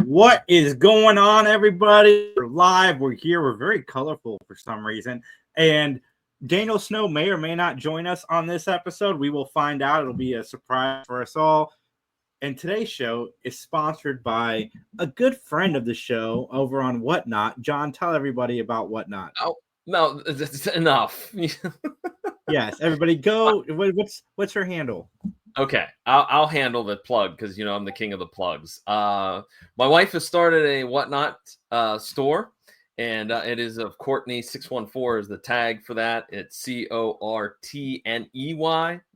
What is going on, everybody? We're live. We're here. We're very colorful for some reason. And Daniel Snow may or may not join us on this episode. We will find out. It'll be a surprise for us all. And today's show is sponsored by a good friend of the show over on Whatnot. John, tell everybody about Whatnot. Oh, no, that's enough. Yes, everybody go. What's her handle? Okay, I'll handle the plug because I'm the king of the plugs. My wife has started a Whatnot store, and it is of Courtney 614 is the tag for that. It's Courtney.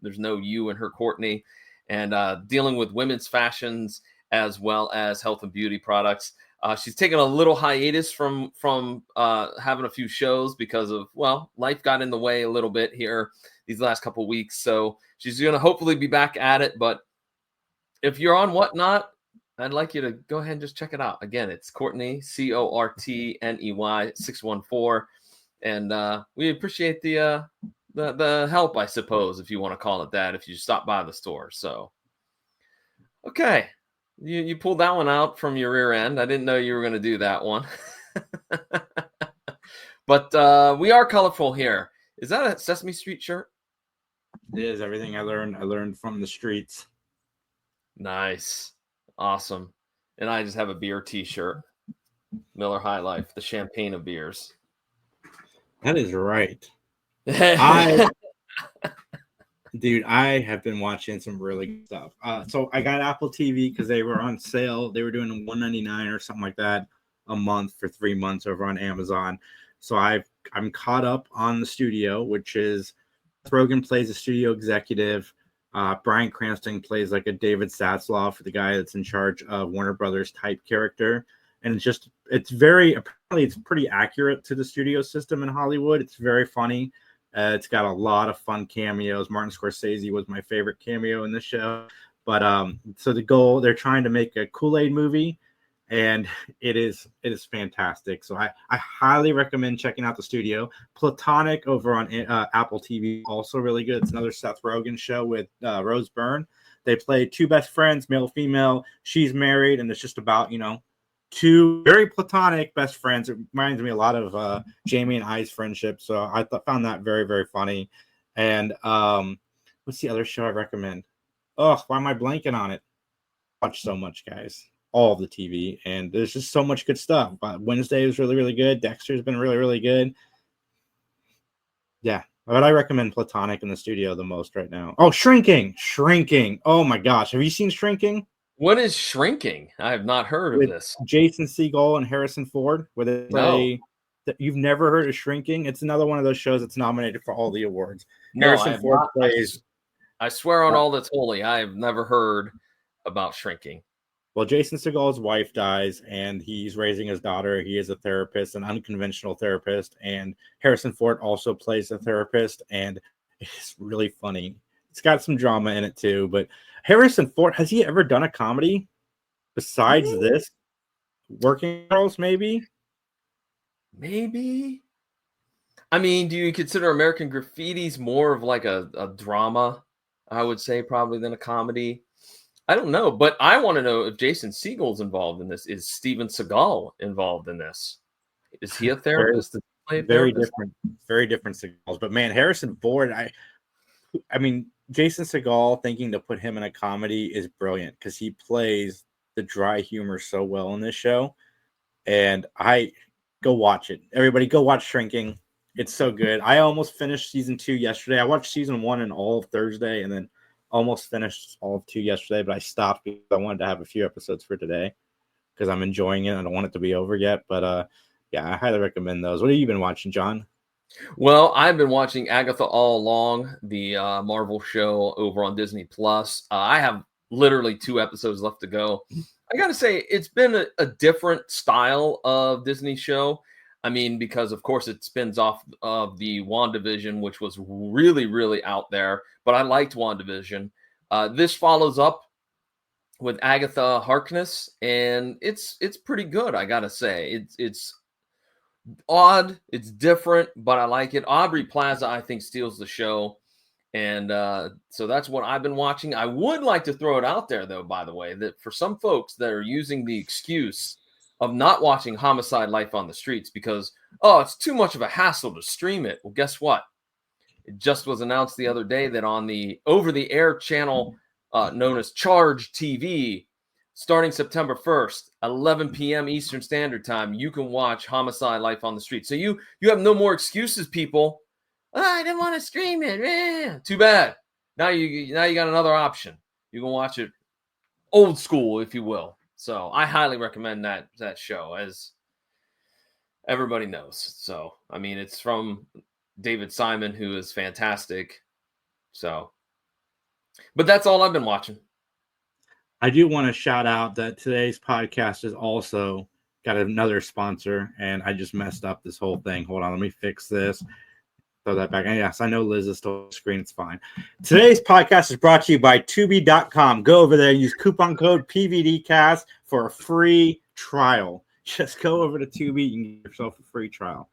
There's no U in her Courtney, and dealing with women's fashions as well as health and beauty products. She's taken a little hiatus from having a few shows because of, life got in the way a little bit here these last couple of weeks. So she's going to hopefully be back at it. But if you're on Whatnot, I'd like you to go ahead and just check it out. Again, it's Courtney, Courtney 614. And we appreciate the help, I suppose, if you want to call it that, if you stop by the store. So, okay. You pulled that one out from your rear end. I didn't know you were going to do that one. But we are colorful here. Is that a Sesame Street shirt? It is. Everything I learned from the streets. Nice. Awesome. And I just have a beer t-shirt. Miller High Life, the champagne of beers. That is right. Dude, I have been watching some really good stuff. So I got Apple TV because they were on sale. They were doing $199 or something like that a month for 3 months over on Amazon. So I'm caught up on the studio, which is Seth Rogen plays a studio executive. Bryan Cranston plays like a David Zaslav, for the guy that's in charge of Warner Brothers type character. And it's pretty accurate to the studio system in Hollywood. It's very funny. It's got a lot of fun cameos. Martin Scorsese was my favorite cameo in the show. But so they're trying to make a Kool-Aid movie, and it is fantastic. So I highly recommend checking out the studio. Platonic over on Apple TV, also really good. It's another Seth Rogen show with Rose Byrne. They play two best friends, male, female. She's married, and it's just about, two very platonic best friends. It reminds me a lot of Jamie and I's friendship. So I found that very, very funny. And what's the other show I recommend? Oh, why am I blanking on it? Watch so much, guys. All of the TV. And there's just so much good stuff. Wednesday was really, really good. Dexter's been really, really good. Yeah. But I recommend Platonic in the studio the most right now. Oh, Shrinking. Oh, my gosh. Have you seen Shrinking? What is Shrinking? I have not heard of this. Jason Segel and Harrison Ford, where they play. No. You've never heard of Shrinking? It's another one of those shows that's nominated for all the awards. No, Harrison Ford plays. I swear on all that's holy, I have never heard about Shrinking. Well, Jason Segel's wife dies, and he's raising his daughter. He is a therapist, an unconventional therapist, and Harrison Ford also plays a therapist, and it's really funny. It's got some drama in it too, but Harrison Ford, has he ever done a comedy besides this? Working Girls, maybe? Maybe. I mean, do you consider American Graffiti's more of like a drama, I would say, probably, than a comedy? I don't know, but I want to know if Jason Segel's involved in this. Is Steven Seagal involved in this? Is he a therapist? Very different Segals. But man, Harrison Ford, I mean, Jason Segel thinking to put him in a comedy is brilliant because he plays the dry humor so well in this show. And go watch it. Everybody go watch Shrinking. It's so good. I almost finished season 2 yesterday. I watched season 1 and all of Thursday, and then almost finished all of 2 yesterday, but I stopped because I wanted to have a few episodes for today because I'm enjoying it. I don't want it to be over yet, but yeah, I highly recommend those. What have you been watching, John? Well, I've been watching Agatha All Along, the Marvel show over on Disney Plus. I have literally 2 episodes left to go. I got to say, it's been a different style of Disney show. I mean, because, of course, it spins off of the WandaVision, which was really, really out there. But I liked WandaVision. This follows up with Agatha Harkness, and it's pretty good, I got to say. It's odd, it's different, but I like it. Aubrey Plaza, I think, steals the show. And so that's what I've been watching. I would like to throw it out there, though, by the way, that for some folks that are using the excuse of not watching Homicide: Life on the Streets because, oh, it's too much of a hassle to stream it. Well, guess what? It just was announced the other day that on the over-the-air channel known as Charge TV, starting September 1st, 11 p.m. Eastern Standard Time, you can watch Homicide: Life on the Streets. So you have no more excuses, people. Oh, I didn't want to stream it. Too bad. Now you got another option. You can watch it old school, if you will. So I highly recommend that show, as everybody knows. So I mean, it's from David Simon, who is fantastic. So, but that's all I've been watching. I do want to shout out that today's podcast is also got another sponsor, and I just messed up this whole thing. Hold on, let me fix this. Throw that back. And yes, I know Liz is still on the screen. It's fine. Today's podcast is brought to you by Tubi.com. Go over there, use coupon code PVDcast for a free trial. Just go over to Tubi and get yourself a free trial.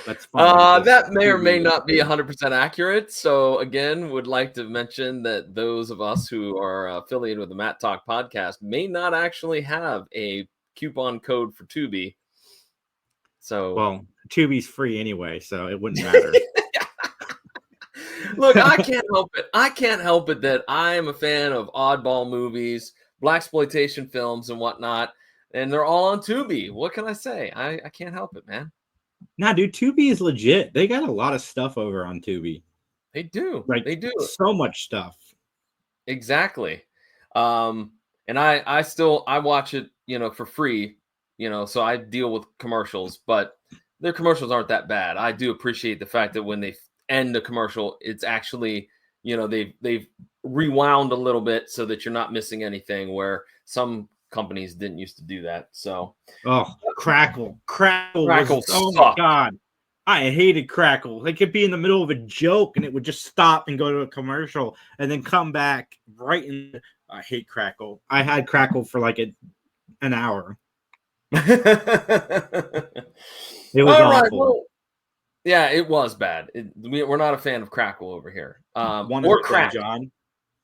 That's fun. That may or may not be 100% accurate. So again, would like to mention that those of us who are affiliated with the Mattalk podcast may not actually have a coupon code for Tubi. So, well, Tubi's free anyway, so it wouldn't matter. Look, I can't help it. I can't help it that I am a fan of oddball movies, blaxploitation films, and whatnot, and they're all on Tubi. What can I say? I can't help it, man. Nah, dude, Tubi is legit. They got a lot of stuff over on Tubi. They do. Like, they do so much stuff. Exactly. And I watch it, for free. So I deal with commercials, but their commercials aren't that bad. I do appreciate the fact that when they end the commercial, it's actually, they've rewound a little bit so that you're not missing anything, where some companies didn't used to do that. So, Crackle. Crackle. Oh my God. I hated Crackle. They could be in the middle of a joke and it would just stop and go to a commercial and then come back right in. I hate Crackle. I had Crackle for like an hour. It was awful. Right, well, yeah, it was bad. We're not a fan of Crackle over here. Or Crack, John.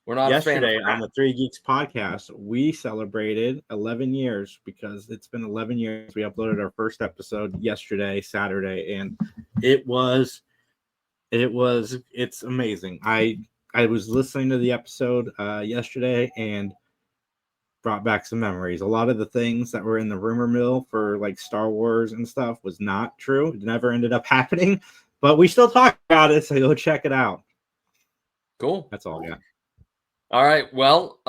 We're not yesterday a fan of on the Three Geeks podcast. We celebrated 11 years because it's been 11 years. We uploaded our first episode yesterday, Saturday, and it's amazing. I was listening to the episode yesterday and brought back some memories. A lot of the things that were in the rumor mill for like Star Wars and stuff was not true. It never ended up happening, but we still talk about it, so go check it out. Cool. That's all I got. All right. Well,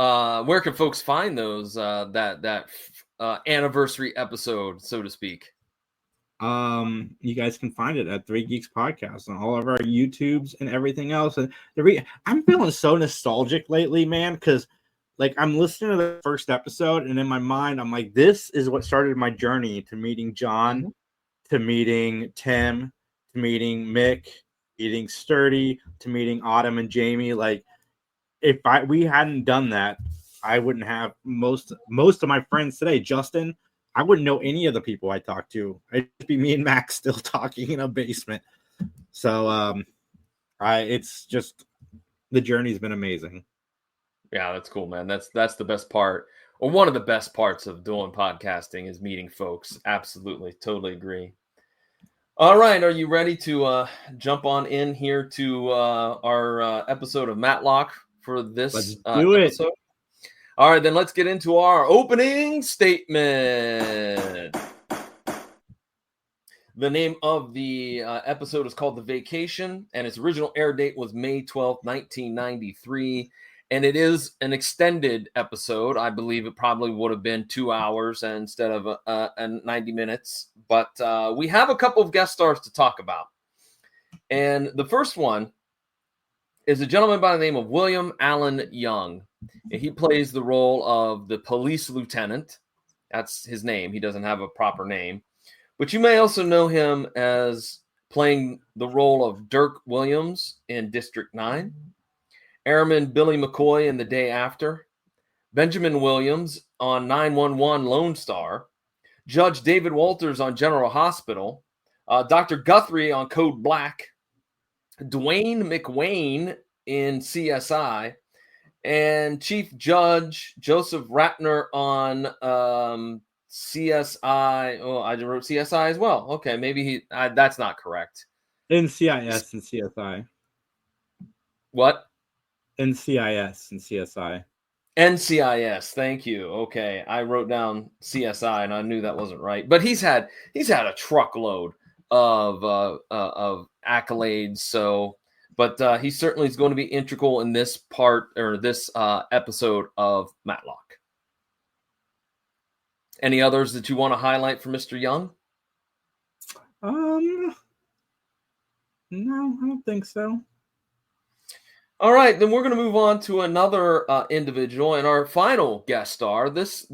where can folks find those that anniversary episode, so to speak? You guys can find it at Three Geeks Podcast on all of our YouTubes and everything else. And I'm feeling so nostalgic lately, man, because like I'm listening to the first episode, and in my mind, I'm like, this is what started my journey to meeting John, to meeting Tim, to meeting Mick, meeting Sturdy, to meeting Autumn and Jamie. Like, if we hadn't done that, I wouldn't have most of my friends today. Justin, I wouldn't know any of the people I talked to. It'd be me and Max still talking in a basement. So, it's just the journey's been amazing. Yeah, that's cool, man. That's the best part, or one of the best parts of doing podcasting is meeting folks. Absolutely, totally agree. All right, are you ready to jump on in here to our episode of Matlock for this Let's do episode? It. All right, then let's get into our opening statement. The name of the episode is called The Vacation, and its original air date was May 12th, 1993. And it is an extended episode. I believe it probably would have been 2 hours instead of 90 minutes. But we have a couple of guest stars to talk about. And the first one is a gentleman by the name of William Allen Young. And he plays the role of the police lieutenant. That's his name. He doesn't have a proper name. But you may also know him as playing the role of Dirk Williams in District 9. Airman Billy McCoy in The Day After, Benjamin Williams on 911 Lone Star, Judge David Walters on General Hospital, Dr. Guthrie on Code Black, Dwayne McWayne in CSI, and Chief Judge Joseph Ratner on CSI. Oh, I wrote CSI as well. Okay, maybe that's not correct. NCIS and CSI. What? NCIS and CSI. NCIS. Thank you. Okay, I wrote down CSI, and I knew that wasn't right. But he's had a truckload of accolades. So, but he certainly is going to be integral in this part or this episode of Matlock. Any others that you want to highlight for Mr. Young? No, I don't think so. All right, then we're going to move on to another individual and our final guest star. This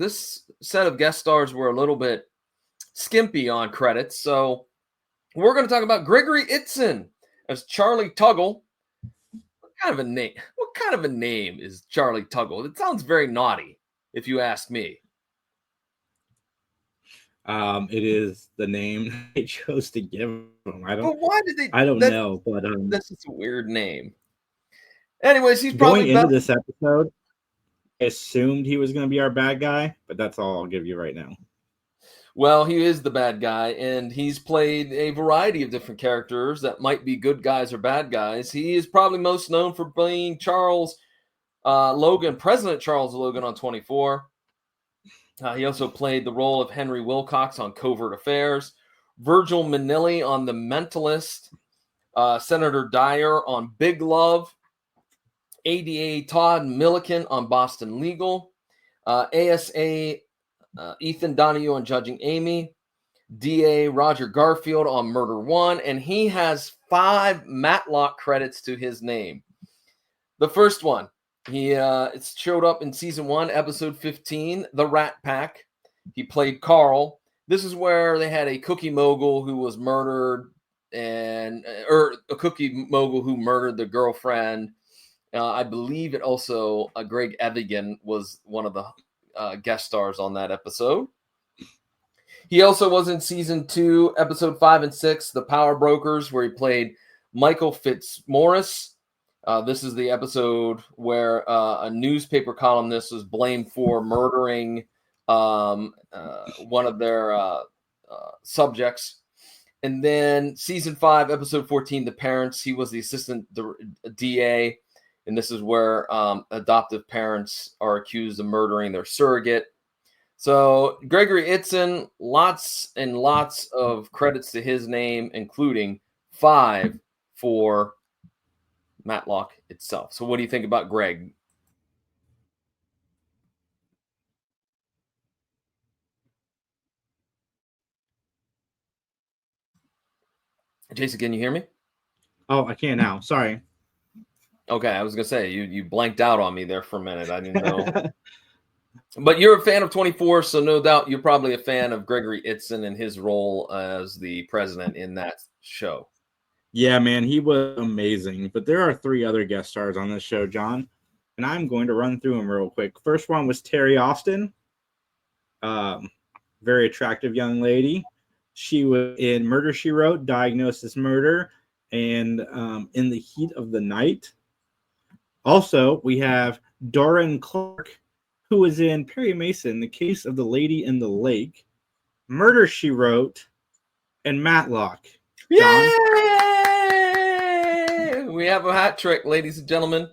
set of guest stars were a little bit skimpy on credits, so we're going to talk about Gregory Itzin as Charlie Tuggle. What kind of a name? What kind of a name is Charlie Tuggle? It sounds very naughty, if you ask me. It is the name they chose to give him. But why did they? I don't know, but this is a weird name. Anyways, he's going probably into this episode. I assumed he was going to be our bad guy, but that's all I'll give you right now. Well, he is the bad guy, and he's played a variety of different characters that might be good guys or bad guys. He is probably most known for being Charles Logan, President Charles Logan on 24. He also played the role of Henry Wilcox on Covert Affairs, Virgil Manilli on The Mentalist, Senator Dyer on Big Love, ADA Todd Milliken on Boston Legal, ASA Ethan Donahue on Judging Amy, DA Roger Garfield on Murder One, and he has 5 Matlock credits to his name. The first one, it showed up in season 1, episode 15, The Rat Pack. He played Carl. This is where they had a cookie mogul who was murdered, or a cookie mogul who murdered the girlfriend. I believe it also Greg Evigan was one of the guest stars on that episode. He also was in season 2, episode 5 and 6, The Power Brokers, where he played Michael Fitzmaurice. This is the episode where a newspaper columnist was blamed for murdering one of their subjects. And then season 5, episode 14, The Parents, he was the assistant DA. And this is where adoptive parents are accused of murdering their surrogate. So Gregory Itzin, lots and lots of credits to his name, including 5 for Matlock itself. So what do you think about Greg? Jason, can you hear me? Oh, I can now. Sorry. Okay, I was going to say, you blanked out on me there for a minute. I didn't know. But you're a fan of 24, so no doubt you're probably a fan of Gregory Itzin and his role as the president in that show. Yeah, man, he was amazing. But there are 3 other guest stars on this show, John, and I'm going to run through them real quick. First one was Terry Austin, very attractive young lady. She was in Murder, She Wrote, Diagnosis Murder, and In the Heat of the Night. Also, we have Doran Clark, who was in Perry Mason, The Case of the Lady in the Lake, Murder, She Wrote, and Matlock. Yay! We have a hat trick, ladies and gentlemen.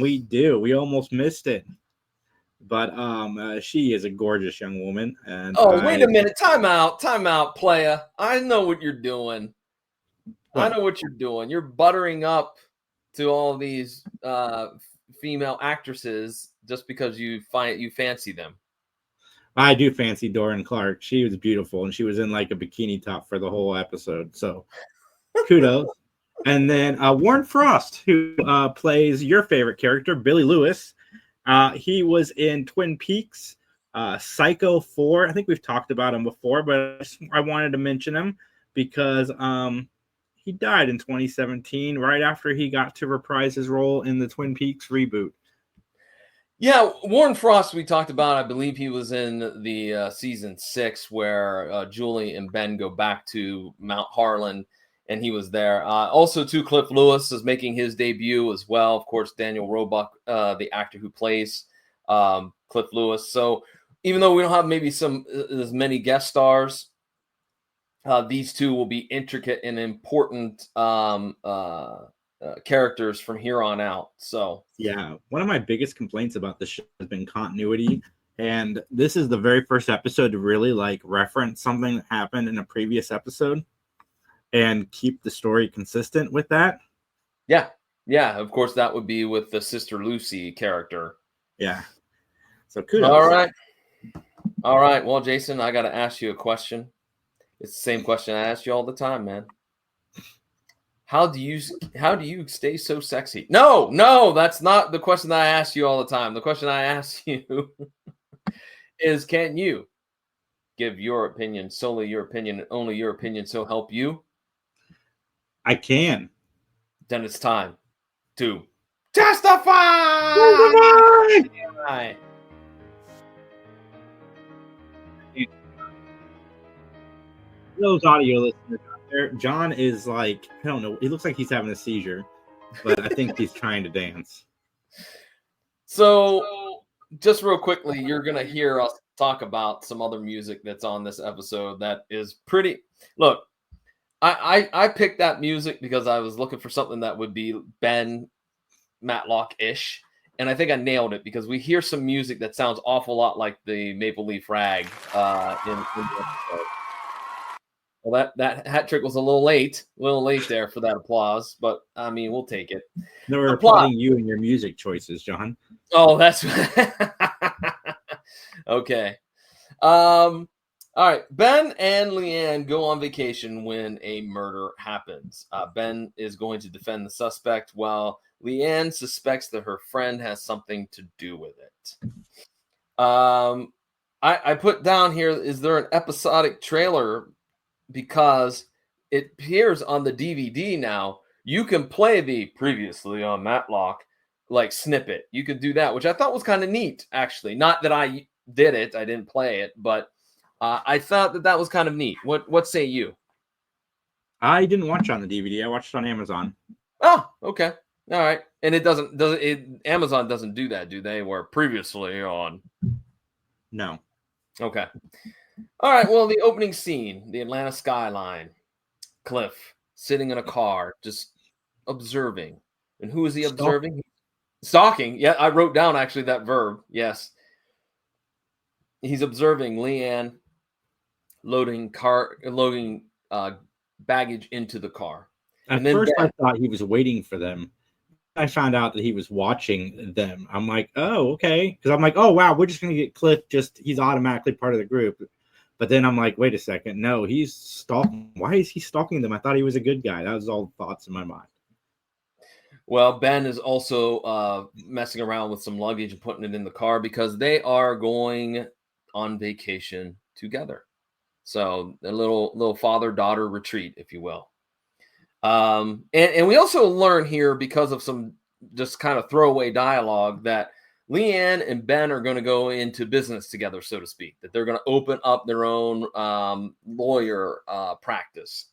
We do. We almost missed it. But she is a gorgeous young woman. And wait a minute. Time out, playa. I know what you're doing. What? I know what you're doing. You're buttering up to all these female actresses just because you fancy them. I do fancy Doran Clark. She was beautiful, and she was in like a bikini top for the whole episode. So kudos. And then Warren Frost, who plays your favorite character, Billy Lewis. He was in Twin Peaks, Psycho 4. I think we've talked about him before, but I wanted to mention him because he died in 2017, right after he got to reprise his role in the Twin Peaks reboot. Yeah, Warren Frost, we talked about. I believe he was in the season 6 where Julie and Ben go back to Mount Harlan, and he was there. Also, too, Cliff Lewis is making his debut as well. Of course, Daniel Roebuck, the actor who plays Cliff Lewis. So even though we don't have maybe as many guest stars, these two will be intricate and important characters from here on out. So yeah, one of my biggest complaints about the show has been continuity. And this is the very first episode to really like reference something that happened in a previous episode and keep the story consistent with that. Yeah. Of course, that would be with the Sister Lucy character. Yeah. So kudos. All right. Well, Jason, I got to ask you a question. It's the same question I ask you all the time, man. How do you stay so sexy? No, that's not the question that I ask you all the time. The question I ask you is, can you give your opinion, solely your opinion, and only your opinion, so help you? I can. Then it's time to testify! Those audio listeners out there, John is like, I don't know, he looks like he's having a seizure, but I think he's trying to dance. So, just real quickly, you're going to hear us talk about some other music that's on this episode that is pretty. Look, I picked that music because I was looking for something that would be Ben Matlock-ish. And I think I nailed it because we hear some music that sounds awful lot like the Maple Leaf Rag in the episode. Well, that hat trick was a little late there for that applause, but I mean, we'll take it. No, we're applauding you and your music choices, John. Oh, that's okay. All right. Ben and Leanne go on vacation when a murder happens. Ben is going to defend the suspect while Leanne suspects that her friend has something to do with it. I put down here, is there an episodic trailer? Because it appears on the DVD now, you can play the previously on Matlock like snippet. You could do that, which I thought was kind of neat, actually. Not that I did it, I didn't play it, but I thought that was kind of neat. What say you? I didn't watch it on the DVD. I watched it on Amazon. Oh, okay. All right. And it Amazon doesn't do that, do they? Where previously on. No. Okay. All right. Well, the opening scene, the Atlanta skyline, Cliff sitting in a car, just observing. And who is he observing? Stalking. Yeah, I wrote down actually that verb. Yes. He's observing Leanne loading baggage into the car. At first, I thought he was waiting for them. I found out that he was watching them. I'm like, oh, okay. Because I'm like, oh, wow, we're just going to get Cliff. He's automatically part of the group. But then I'm like, wait a second. No, he's stalking. Why is he stalking them? I thought he was a good guy. That was all thoughts in my mind. Well, Ben is also messing around with some luggage and putting it in the car because they are going on vacation together. So a little father-daughter retreat, if you will. And we also learn here, because of some just kind of throwaway dialogue, that Leanne and Ben are going to go into business together, so to speak, that they're going to open up their own lawyer practice.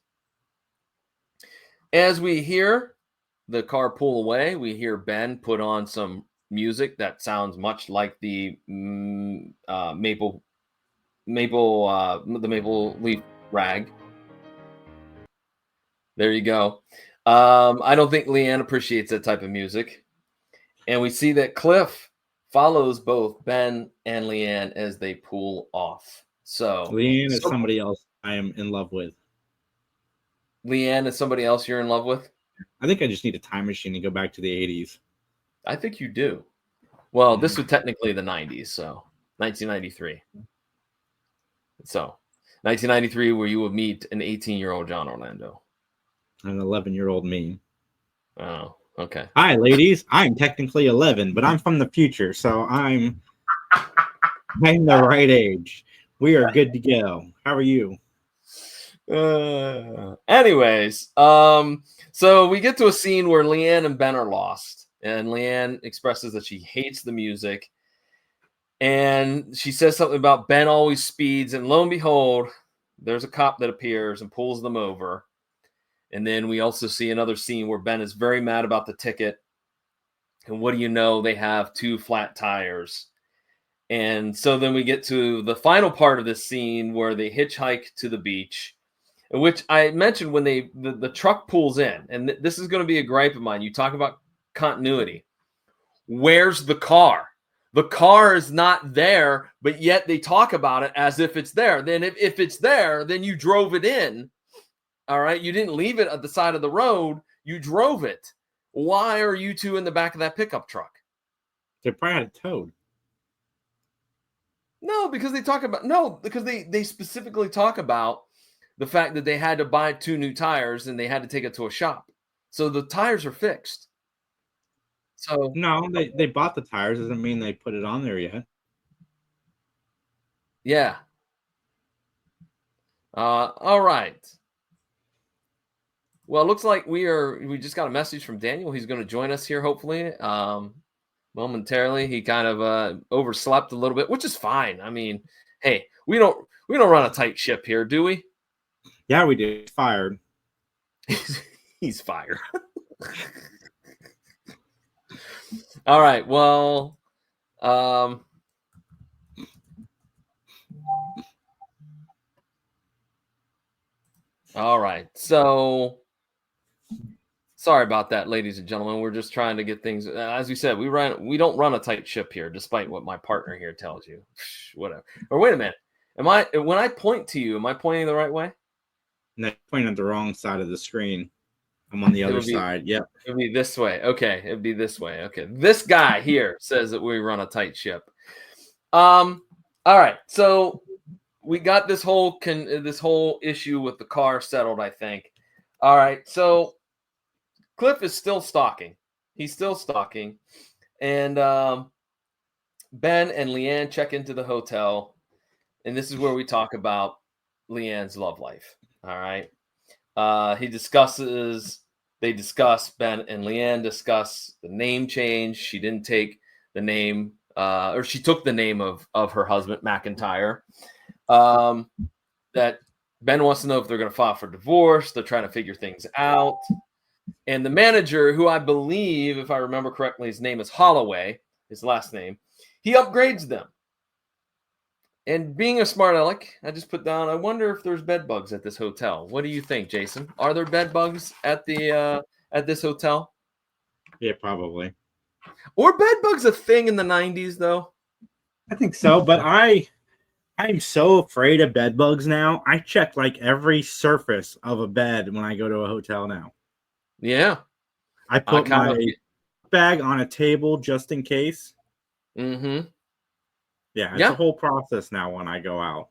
As we hear the car pull away, we hear Ben put on some music that sounds much like the Maple Leaf Rag. There you go. I don't think Leanne appreciates that type of music. And we see that Cliff follows both Ben and Leanne as they pull off. So Leanne is somebody else I am in love with. Leanne is somebody else you're in love with? I think I just need a time machine to go back to the 80s. I think you do. Well, this was technically the 90s, so 1993. So 1993, where you would meet an 18-year-old John Orlando. An 11-year-old me. Oh, okay. Hi, ladies. I'm technically 11, but I'm from the future, so I'm the right age. We are good to go. How are you? Anyways, so we get to a scene where Leanne and Ben are lost, and Leanne expresses that she hates the music, and she says something about Ben always speeds, and lo and behold, there's a cop that appears and pulls them over. And then we also see another scene where Ben is very mad about the ticket. And what do you know? They have 2 flat tires. And so then we get to the final part of this scene where they hitchhike to the beach, in which I mentioned when the truck pulls in. And this is going to be a gripe of mine. You talk about continuity. Where's the car? The car is not there, but yet they talk about it as if it's there. Then if it's there, then you drove it in. All right. You didn't leave it at the side of the road. You drove it. Why are you 2 in the back of that pickup truck? They probably had it towed. No, because they specifically talk about the fact that they had to buy 2 new tires and they had to take it to a shop. So the tires are fixed. So no, they bought the tires. Doesn't mean they put it on there yet. Yeah. All right. Well, it looks like we just got a message from Daniel. He's going to join us here, hopefully, momentarily. He kind of overslept a little bit, which is fine. I mean, hey, we don't run a tight ship here, do we? Yeah, we do. Fired. He's fired. All right. Well, all right. So sorry about that, ladies and gentlemen. We're just trying to get things. As we said, we don't run a tight ship here, despite what my partner here tells you. Whatever. Or wait a minute. When I point to you, am I pointing the right way? No, pointing at the wrong side of the screen. I'm on the other side. Yep. It'll be this way. Okay. It'd be this way. Okay. This guy here says that we run a tight ship. All right. So we got this whole issue with the car settled, I think. All right. So Cliff is still stalking. He's still stalking. And Ben and Leanne check into the hotel. And this is where we talk about Leanne's love life. All right. They discuss, Ben and Leanne discuss the name change. She didn't take the name, or she took the name of her husband, McIntyre. That Ben wants to know if they're going to file for divorce. They're trying to figure things out. And the manager, who I believe, if I remember correctly, his name is Holloway, his last name, he upgrades them. And being a smart aleck, I just put down, I wonder if there's bed bugs at this hotel. What do you think, Jason? Are there bed bugs at this hotel? Yeah, probably. Were bed bugs a thing in the 90s, though? I think so, but I'm so afraid of bed bugs now. I check like every surface of a bed when I go to a hotel now. Yeah. I put my bag on a table just in case. Mm-hmm. Yeah, it's a whole process now when I go out.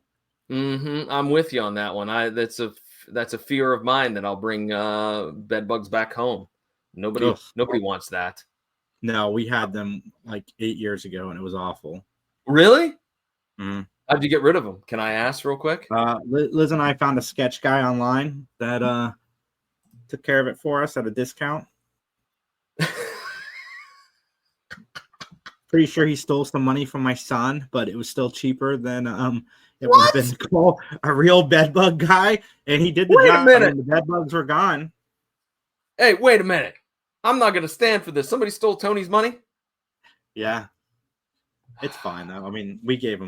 Mm-hmm. I'm with you on that one. That's a fear of mine that I'll bring bed bugs back home. Nobody wants that. No, we had them like 8 years ago, and it was awful. Really? Mm-hmm. How'd you get rid of them? Can I ask real quick? Liz and I found a sketch guy online that took care of it for us at a discount. Pretty sure he stole some money from my son, but it was still cheaper than it would have been to call a real bed bug guy, and he did the job. And the bed bugs were gone. Hey, wait a minute! I'm not going to stand for this. Somebody stole Tony's money. Yeah, it's fine though. I mean, we gave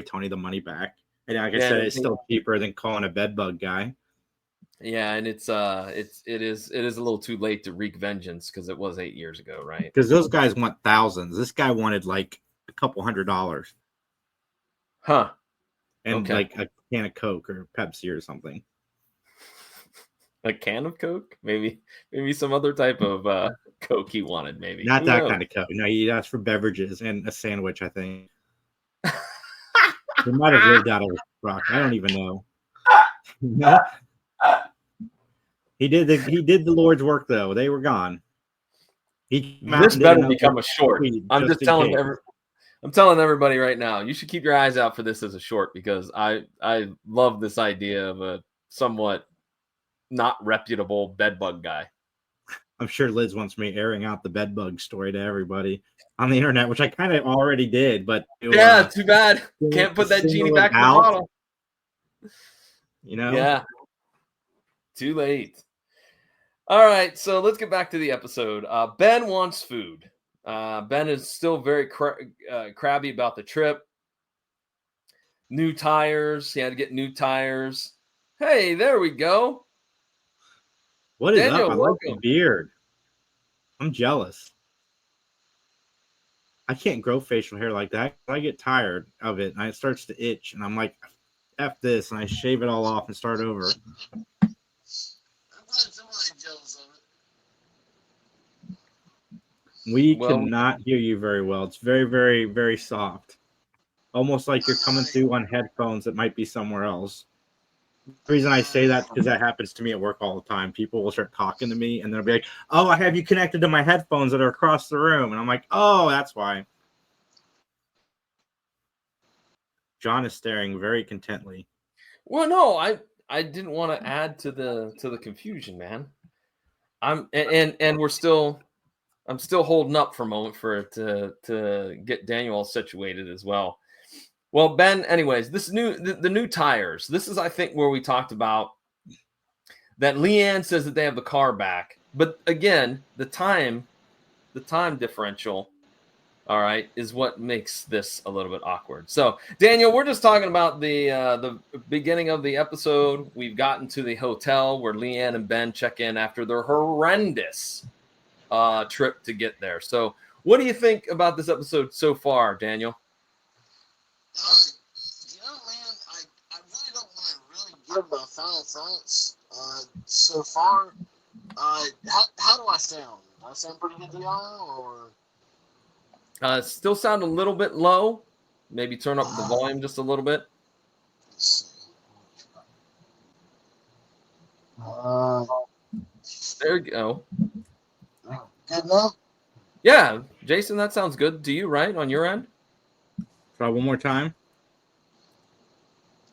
Tony the money back, and like I said, it's still cheaper than calling a bed bug guy. Yeah, and it is a little too late to wreak vengeance because it was 8 years ago, right? Because those guys want thousands. This guy wanted like a couple $100. Huh. And like a can of Coke or Pepsi or something. A can of Coke? Maybe some other type of Coke he wanted, maybe. Not that kind of Coke. No, he asked for beverages and a sandwich, I think. He might have lived out of a truck. I don't even know. No? He did the Lord's work though. They were gone. This better become a short. I'm just telling everybody right now. You should keep your eyes out for this as a short because I love this idea of a somewhat not reputable bedbug guy. I'm sure Liz wants me airing out the bedbug story to everybody on the internet, which I kind of already did. But too bad. Can't put that genie back in the bottle. You know? Yeah. Too late. All right, so let's get back to the episode. Ben wants food. Ben is still very crabby about the trip. New tires. He had to get new tires. Hey, there we go. What is Daniel, up? I like the welcome. beard. I'm jealous. I can't grow facial hair like that. I get tired of it, and it starts to itch, and I'm like, F this, and I shave it all off and start over. I'm glad somebody's jealous of it. We cannot hear you very well. It's very, very, very soft. Almost like you're coming through on headphones that might be somewhere else. The reason I say that is because that happens to me at work all the time. People will start talking to me, and they'll be like, oh, I have you connected to my headphones that are across the room. And I'm like, oh, that's why. John is staring very contently. Well, no, I didn't want to add to the confusion, man. I'm still holding up for a moment for it to get Daniel all situated as well. Well, Ben, anyways, the new tires. This is, I think, where we talked about that Leanne says that they have the car back. But again, the time differential, all right, is what makes this a little bit awkward. So, Daniel, we're just talking about the beginning of the episode. We've gotten to the hotel where Leanne and Ben check in after their horrendous trip to get there. So, what do you think about this episode so far, Daniel? Man, I really don't want to really give my final thoughts so far. How do I sound? Do I sound pretty good to y'all, or? Still sound a little bit low. Maybe turn up the volume just a little bit. Let's see. There you go. Good enough? Yeah, Jason, that sounds good to you, right? On your end? Try one more time.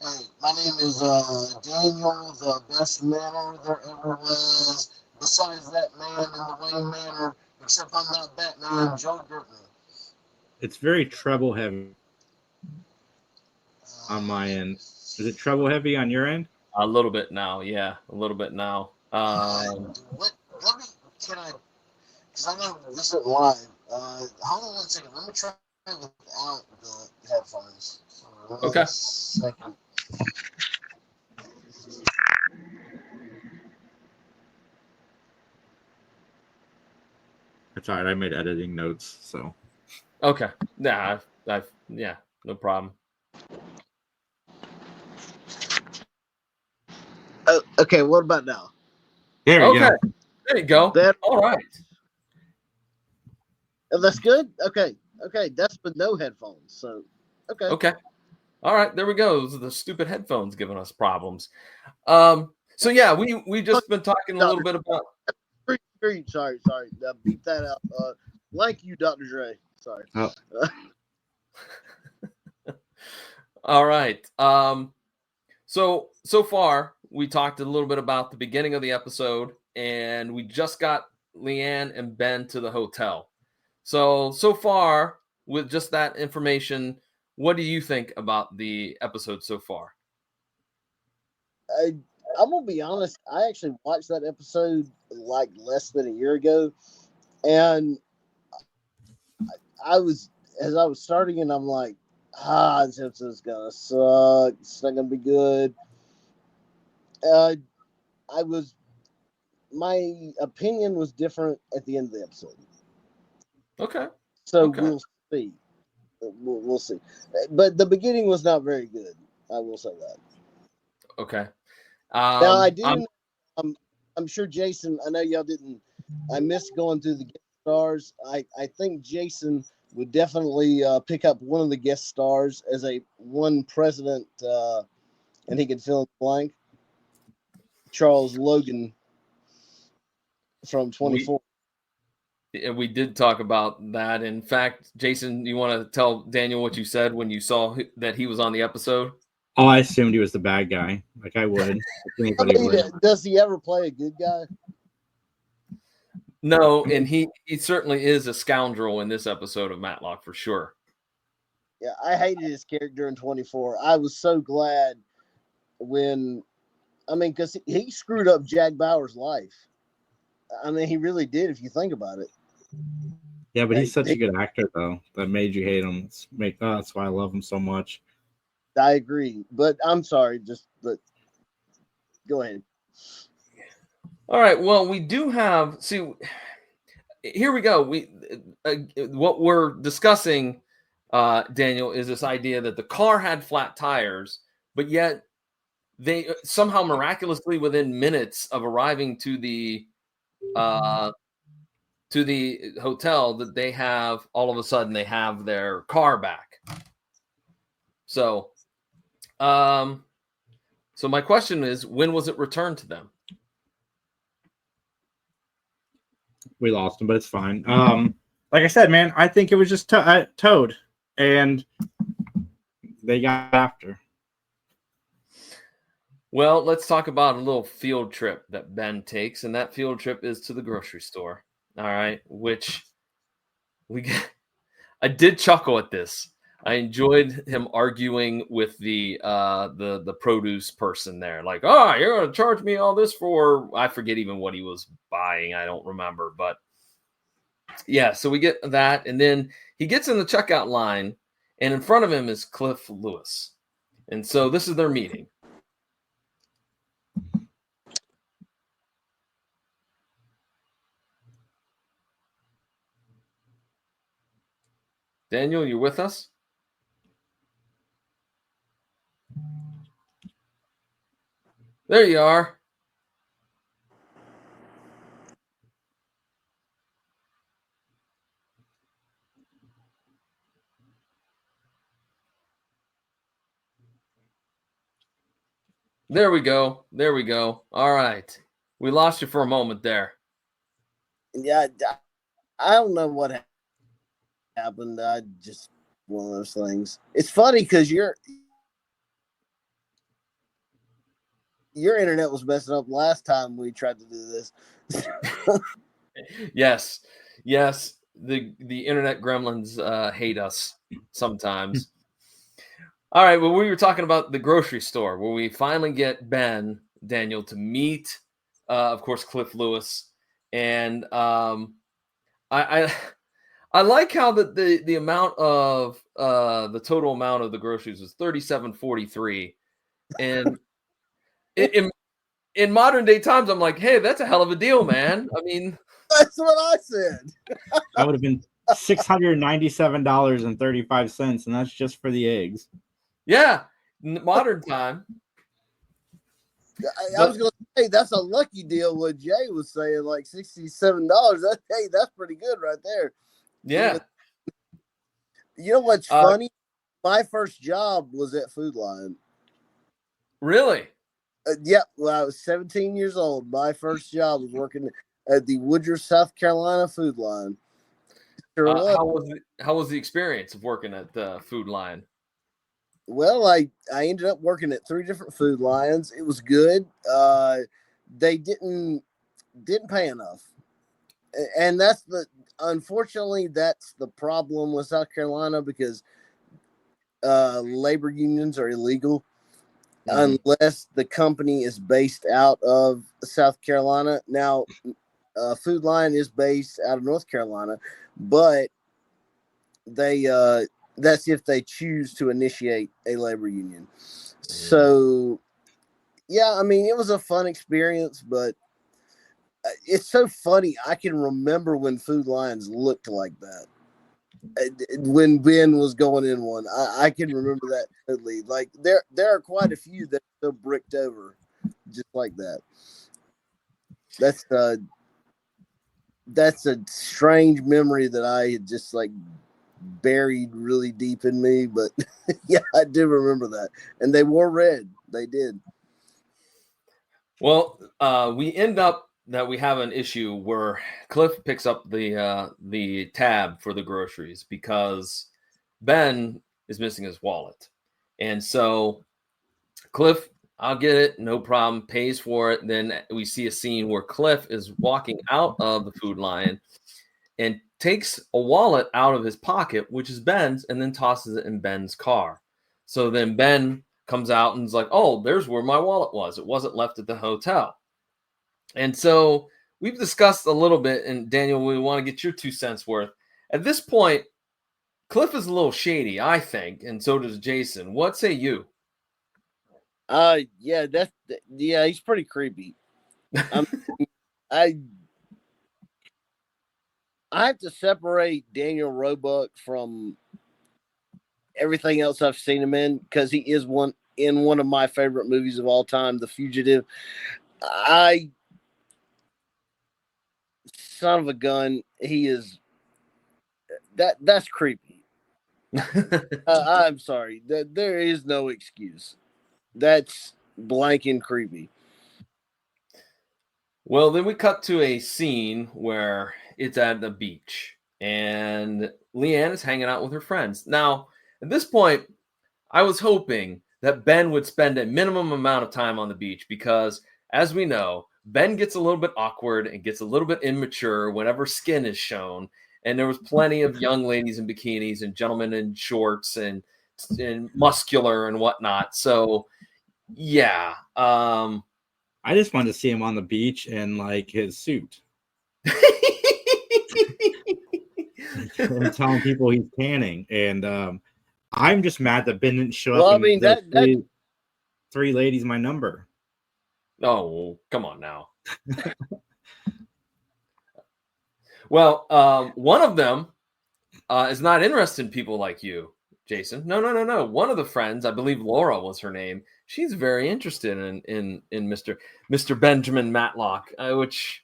Hey, my name is Daniel, the best manner there ever was. Besides that man in the Wayne Manor, except I'm not Batman, Joe Gertner. It's very treble heavy on my end. Is it treble heavy on your end? A little bit now, yeah, a little bit now. Let me, because I know this isn't live. Hold on 1 second. Let me try without the headphones. Okay. Second. That's all right. I made editing notes, so. Okay. Yeah, yeah, no problem. Okay, what about now? There you go. There you go. All right. That's good? Okay, that's with no headphones, so, Okay. All right, there we go. Those are the stupid headphones giving us problems. So, yeah, we just been talking a little bit about... Sorry. Beat that out. Like you, Dr. Dre. Sorry. Oh. All right. So far, we talked a little bit about the beginning of the episode, and we just got Leanne and Ben to the hotel. So far, with just that information, what do you think about the episode so far? I'm going to be honest. I actually watched that episode like less than a year ago, and as I was starting, and I'm like, this episode's going to suck. It's not going to be good. My opinion was different at the end of the episode. Okay. We'll see. We'll see. But the beginning was not very good. I will say that. Okay. Now I do. I'm sure Jason. I know y'all didn't. I missed going through the guest stars. I think Jason would definitely pick up one of the guest stars as one president, and he could fill in the blank. Charles Logan from 24. We did talk about that. In fact, Jason, you want to tell Daniel what you said when you saw that he was on the episode? Oh, I assumed he was the bad guy. Like I would. Does he ever play a good guy? No, and he certainly is a scoundrel in this episode of Matlock for sure. Yeah, I hated his character in 24. I was so glad because he screwed up Jack Bauer's life. I mean, he really did. If you think about it. Yeah, but he's such a good actor, though. That made you hate him. That's why I love him so much. I agree, but I'm sorry. But go ahead. All right. Well, we do have. See, here we go. What we're discussing, Daniel, is this idea that the car had flat tires, but yet they somehow miraculously, within minutes of arriving to the hotel, that they have all of a sudden they have their car back. So, so my question is, when was it returned to them? We lost him, but it's fine. Like I said, man, I think it was just towed, and they got after. Well, let's talk about a little field trip that Ben takes, and that field trip is to the grocery store. All right, which I did chuckle at this. I enjoyed him arguing with the produce person there, like, oh, you're going to charge me all this for, I forget even what he was buying. I don't remember, but yeah, so we get that. And then he gets in the checkout line, and in front of him is Cliff Lewis. And so this is their meeting. Daniel, you with us? There you are. There we go. There we go. All right. We lost you for a moment there. Yeah, I don't know what happened. I just one of those things. It's funny because your internet was messing up last time we tried to do this. Yes. The internet gremlins hate us sometimes. All right. Well, we were talking about the grocery store where we finally get Ben, Daniel, to meet, of course, Cliff Lewis. And I like how the amount of the total amount of the groceries was $37.43, and in modern day times, I'm like, hey, that's a hell of a deal, man. I mean, that's what I said. That would have been $697.35, and that's just for the eggs. Yeah, modern time. I was going to say that's a lucky deal. What Jay was saying, like $67. That's pretty good right there. Yeah. You know what's funny? My first job was at Food Lion. Really? Yeah. When I was 17 years old, my first job was working at the Woodruff, South Carolina Food Lion. How was the experience of working at the Food Lion? Well, I ended up working at 3 different Food Lions. It was good. They didn't pay enough, and unfortunately that's the problem with South Carolina, because labor unions are illegal unless the company is based out of South Carolina. Now, Food Lion is based out of North Carolina, but that's if they choose to initiate a labor union. So, yeah, I mean, it was a fun experience, but it's so funny. I can remember when Food Lions looked like that. When Ben was going in one, I can remember that totally. Like there are quite a few that are still bricked over, just like that. That's a strange memory that I had just like buried really deep in me, but yeah, I do remember that. And they wore red. They did. Well, we end up that we have an issue where Cliff picks up the tab for the groceries because Ben is missing his wallet. And so Cliff, I'll get it, no problem, pays for it. Then we see a scene where Cliff is walking out of the Food Lion and takes a wallet out of his pocket, which is Ben's, and then tosses it in Ben's car. So then Ben comes out and is like, oh, there's where my wallet was. It wasn't left at the hotel. And so we've discussed a little bit, and Daniel, we want to get your 2 cents worth. At this point, Cliff is a little shady, I think, and so does Jason. What say you? Yeah, he's pretty creepy. I have to separate Daniel Roebuck from everything else I've seen him in, because he is one of my favorite movies of all time, The Fugitive. Son of a gun, he is that's creepy. I'm sorry, there is no excuse. That's blanking creepy. Well, then we cut to a scene where it's at the beach, and Leanne is hanging out with her friends. Now, at this point, I was hoping that Ben would spend a minimum amount of time on the beach because, as we know, Ben gets a little bit awkward and gets a little bit immature whenever skin is shown. And there was plenty of young ladies in bikinis and gentlemen in shorts and muscular and whatnot. So, yeah. I just wanted to see him on the beach in like his suit. And telling people he's tanning. And I'm just mad that Ben didn't show up. I mean, three ladies my number. Oh, come on now. Well, one of them is not interested in people like you, Jason. No. One of the friends, I believe Laura was her name. She's very interested in Mr. Benjamin Matlock, which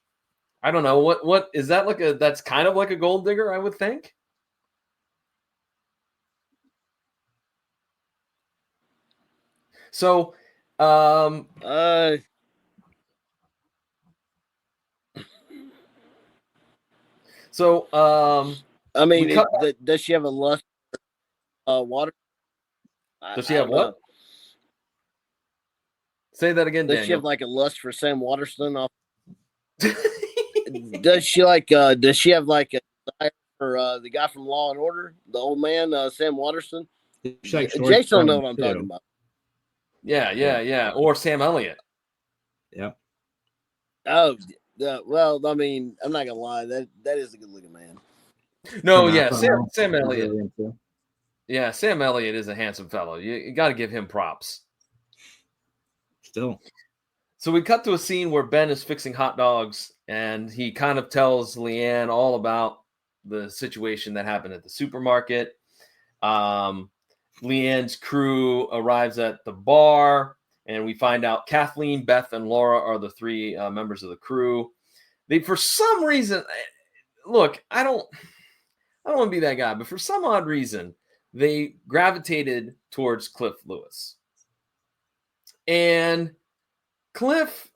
I don't know. What is that like? That's kind of like a gold digger, I would think. So, I mean, does she have a lust for water? Does she have what? Say that again, Does Daniel. she have like a lust for Sam Waterston? Does she have like a desire for the guy from Law and Order, the old man, Sam Waterston? Jason don't know what I'm talking about. Yeah. Or Sam Elliott. Yep. Oh, well, I mean, I'm not gonna lie, that is a good looking man. No, yeah, Sam Elliott. Yeah, Sam Elliott is a handsome fellow. You got to give him props. Still. So we cut to a scene where Ben is fixing hot dogs, and he kind of tells Leanne all about the situation that happened at the supermarket. Leanne's crew arrives at the bar, and we find out Kathleen, Beth, and Laura are the 3 members of the crew. They, for some reason, look, I don't want to be that guy, but for some odd reason, they gravitated towards Cliff Lewis. And Cliff,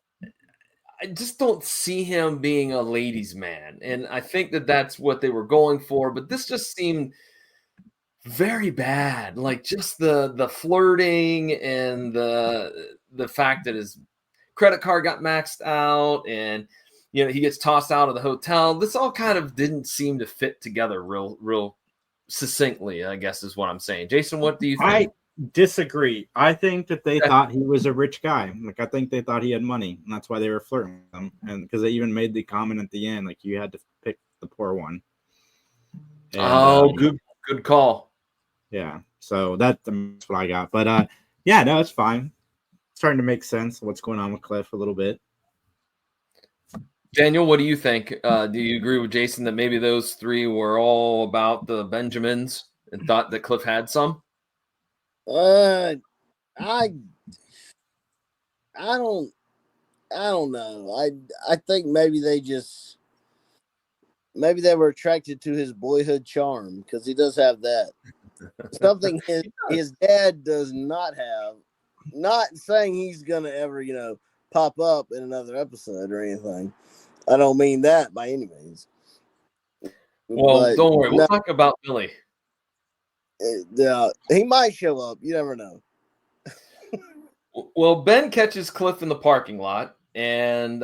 I just don't see him being a ladies' man. And I think that that's what they were going for. But this just seemed very bad. Like just the flirting and the fact that his credit card got maxed out and, you know, he gets tossed out of the hotel. This all kind of didn't seem to fit together real succinctly, I guess is what I'm saying. Jason, what do you think? I disagree. I think that they thought he was a rich guy. Like, I think they thought he had money, and that's why they were flirting with him. And because they even made the comment at the end, like, you had to pick the poor one. And, good call. Yeah, so that's what I got. But yeah, no, it's fine. It's starting to make sense what's going on with Cliff a little bit. Daniel, what do you think? Do you agree with Jason that maybe those 3 were all about the Benjamins and thought that Cliff had some? I don't know. I think maybe they were attracted to his boyhood charm, because he does have that. Something his dad does not have. Not saying he's gonna ever, pop up in another episode or anything. I don't mean that by any means. Well, don't worry. We'll talk about Billy. He might show up. You never know. Well, Ben catches Cliff in the parking lot, and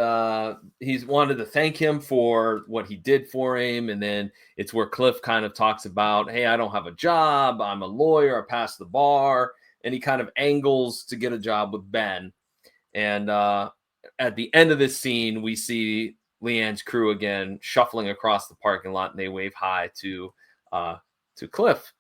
he's wanted to thank him for what he did for him. And then it's where Cliff kind of talks about, hey, I don't have a job. I'm a lawyer. I passed the bar. And he kind of angles to get a job with Ben. And at the end of this scene, we see Leanne's crew again shuffling across the parking lot, and they wave hi to Cliff.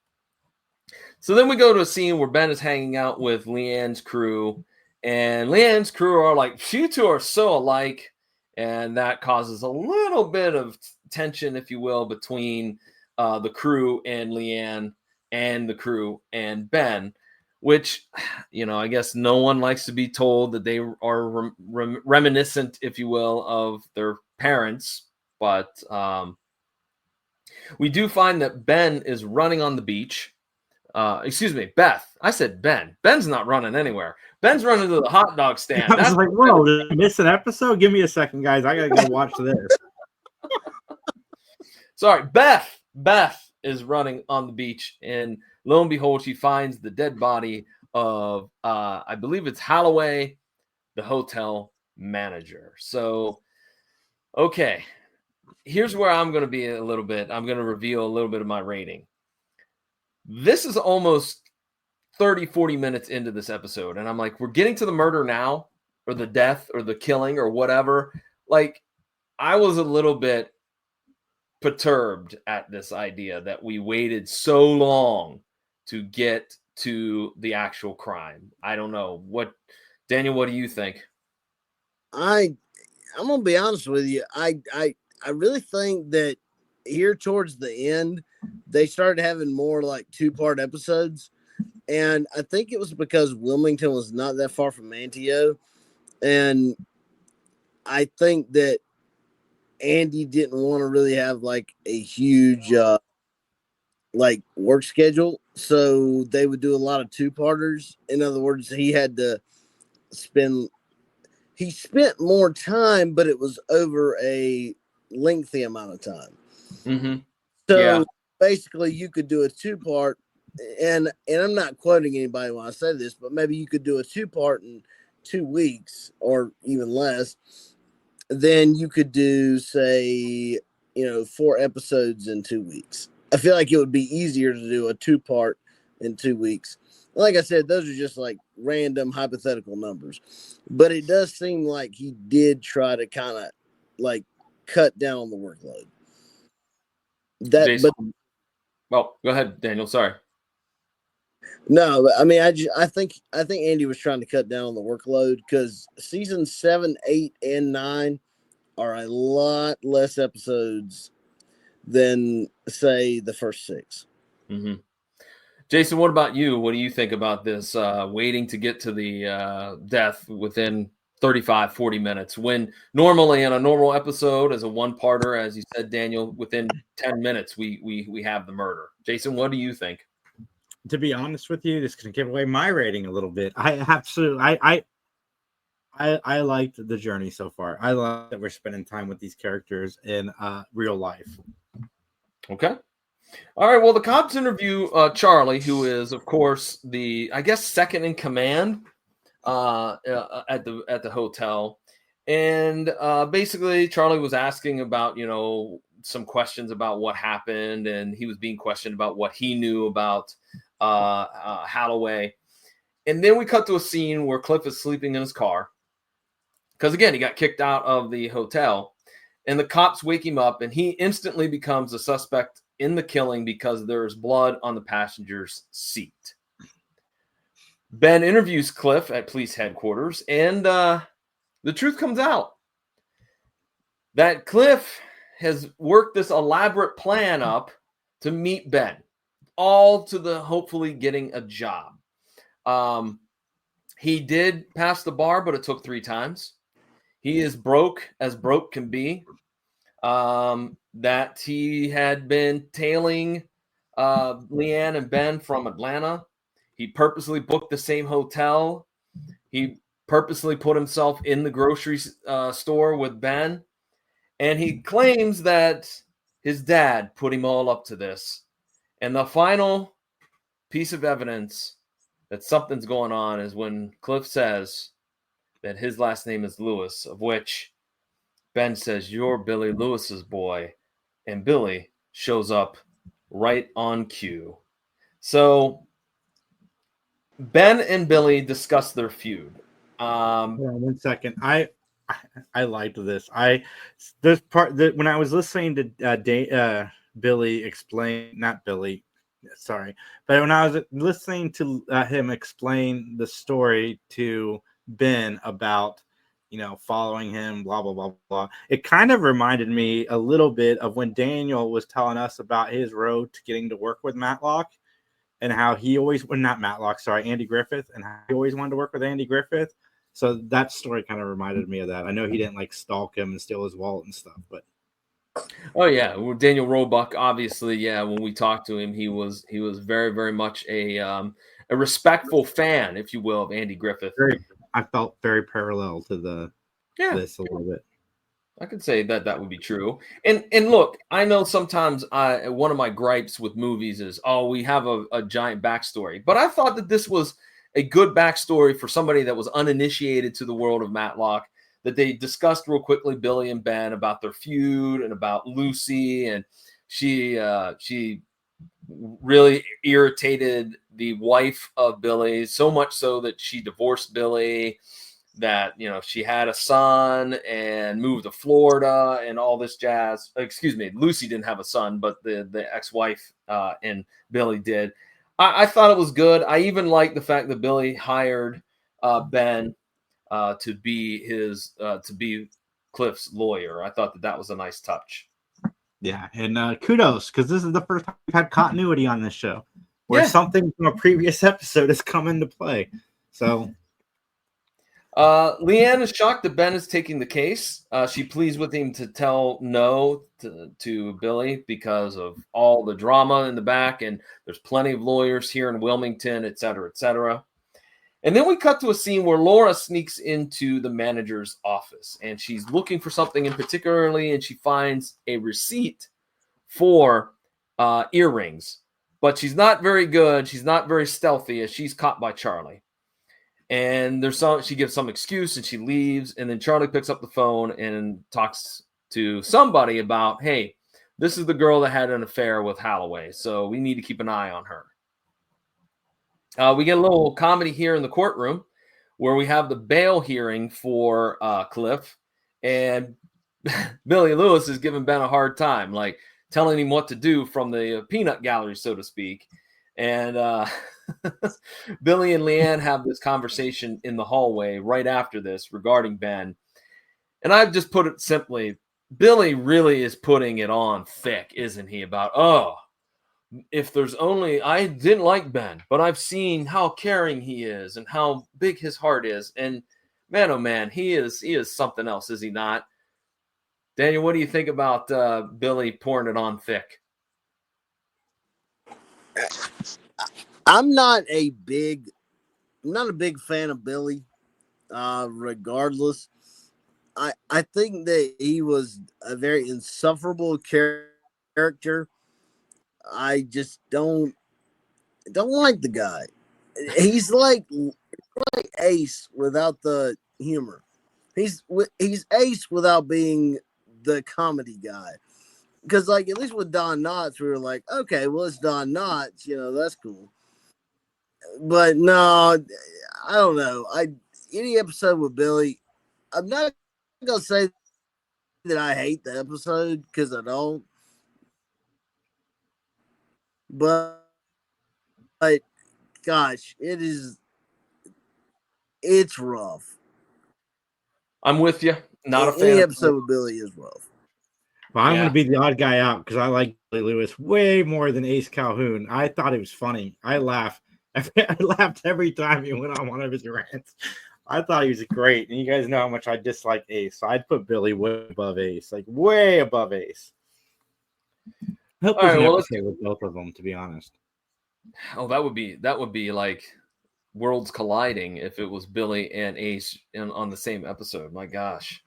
So then we go to a scene where Ben is hanging out with Leanne's crew, and Leanne's crew are like, you two are so alike, and that causes a little bit of tension, if you will, between the crew and Leanne and the crew and Ben, which, I guess no one likes to be told that they are reminiscent, if you will, of their parents. But we do find that Ben is running on the beach. Excuse me, Beth. I said Ben. Ben's not running anywhere. Ben's running to the hot dog stand. I was like, whoa, did I miss an episode? Give me a second, guys. I got to go watch this. Sorry, Beth. Beth is running on the beach, and lo and behold, she finds the dead body of, I believe it's Holloway, the hotel manager. So, okay, here's where I'm going to reveal a little bit of my rating. This is almost 30, 40 minutes into this episode, and I'm like, we're getting to the murder now, or the death, or the killing, or whatever. Like, I was a little bit perturbed at this idea that we waited so long to get to the actual crime. I don't know. Daniel, what do you think? I'm gonna be honest with you. I really think that here towards the end, they started having more like 2-part episodes. And I think it was because Wilmington was not that far from Antio. And I think that Andy didn't want to really have like a huge like work schedule. So they would do a lot of 2-parters. In other words, he spent more time, but it was over a lengthy amount of time. Mm-hmm. So basically you could do a 2-part, and I'm not quoting anybody when I say this, but maybe you could do a 2-part in 2 weeks or even less. Then you could do, say, 4 episodes in 2 weeks. I feel like it would be easier to do a 2-part in 2 weeks. Like I said, those are just like random hypothetical numbers, but it does seem like he did try to kind of like cut down on the workload. Well, go ahead, Daniel. Sorry. No, I mean, I think Andy was trying to cut down on the workload because season 7, 8, and 9 are a lot less episodes than, say, the first 6. Mm-hmm. Jason, what about you? What do you think about this waiting to get to the death within 35, 40 minutes, when normally in a normal episode as a 1-parter, as you said, Daniel, within 10 minutes, we have the murder? Jason, what do you think? To be honest with you, this is going to give away my rating a little bit. I liked the journey so far. I love that we're spending time with these characters in real life. Okay. All right. Well, the cops interview Charlie, who is, of course, the, I guess, second in command at the hotel. And basically, Charlie was asking about, some questions about what happened, and he was being questioned about what he knew about Holloway. And then we cut to a scene where Cliff is sleeping in his car because, again, he got kicked out of the hotel, and the cops wake him up, and he instantly becomes a suspect in the killing because there is blood on the passenger's seat. Ben interviews Cliff at police headquarters, and the truth comes out that Cliff has worked this elaborate plan up to meet Ben, all to the hopefully getting a job. He did pass the bar, but it took 3 times. He is broke as broke can be. That he had been tailing Leanne and Ben from Atlanta. He purposely booked the same hotel. He purposely put himself in the grocery store with Ben. And he claims that his dad put him all up to this. And the final piece of evidence that something's going on is when Cliff says that his last name is Lewis, of which Ben says, "You're Billy Lewis's boy." And Billy shows up right on cue. So Ben and Billy discuss their feud. Yeah, 1 second. I I liked this. This part that when I was listening to Billy explain, not Billy, sorry, but when I was listening to him explain the story to Ben about following him, blah blah blah blah, it kind of reminded me a little bit of when Daniel was telling us about his road to getting to work with Matlock. And how he always, well, not Matlock, sorry, Andy Griffith, and how he always wanted to work with Andy Griffith. So that story kind of reminded me of that. I know he didn't like stalk him and steal his wallet and stuff, but oh yeah, well, Daniel Roebuck, obviously, yeah. When we talked to him, he was very very much a respectful fan, if you will, of Andy Griffith. I felt very parallel to this a little bit. I could say that would be true. And look, I know sometimes one of my gripes with movies is, we have a giant backstory. But I thought that this was a good backstory for somebody that was uninitiated to the world of Matlock, that they discussed real quickly, Billy and Ben, about their feud and about Lucy. And she really irritated the wife of Billy, so much so that she divorced Billy, that she had a son and moved to Florida and all this jazz. Excuse me, Lucy didn't have a son, but the ex-wife and Billy did. I thought it was good. I even liked the fact that Billy hired Ben to be Cliff's lawyer. I thought that was a nice touch. Yeah, and kudos, because this is the first time we've had continuity on this show, where something from a previous episode has come into play. So Leanne is shocked that Ben is taking the case. She pleads with him to tell no to Billy because of all the drama in the back, and there's plenty of lawyers here in Wilmington, et cetera, et cetera. And then we cut to a scene where Laura sneaks into the manager's office, and she's looking for something in particularly, and she finds a receipt for earrings. But she's not very good. She's not very stealthy, as she's caught by Charlie. And she gives some excuse and she leaves. And then Charlie picks up the phone and talks to somebody about, hey, this is the girl that had an affair with Holloway, so we need to keep an eye on her. We get a little comedy here in the courtroom where we have the bail hearing for Cliff, and Billy Lewis is giving Ben a hard time, like telling him what to do from the peanut gallery, so to speak. And Billy and Leanne have this conversation in the hallway right after this regarding Ben. And I've just put it simply, Billy really is putting it on thick, isn't he? About, if there's only, I didn't like Ben, but I've seen how caring he is and how big his heart is. And man, oh man, he is something else, is he not? Daniel, what do you think about Billy pouring it on thick? I'm not a big fan of Billy. Regardless, I think that he was a very insufferable character. I just don't like the guy. He's like Ace without the humor. He's Ace without being the comedy guy. Because, like, at least with Don Knotts, we were like, okay, well, it's Don Knotts, that's cool. But no, I don't know. Any episode with Billy, I'm not gonna say that I hate the episode, because I don't. But gosh, it's rough. I'm with you. Not a fan. Any episode with Billy is rough. Well, I'm going to be the odd guy out because I like Billy Lewis way more than Ace Calhoun. I thought it was funny. I laughed every time he went on one of his rants. I thought he was great. And you guys know how much I dislike Ace. So I'd put Billy way above Ace. Like, way above Ace. I hope there's an episode with both of them, to be honest. Oh, that would be like worlds colliding if it was Billy and Ace on the same episode. My gosh.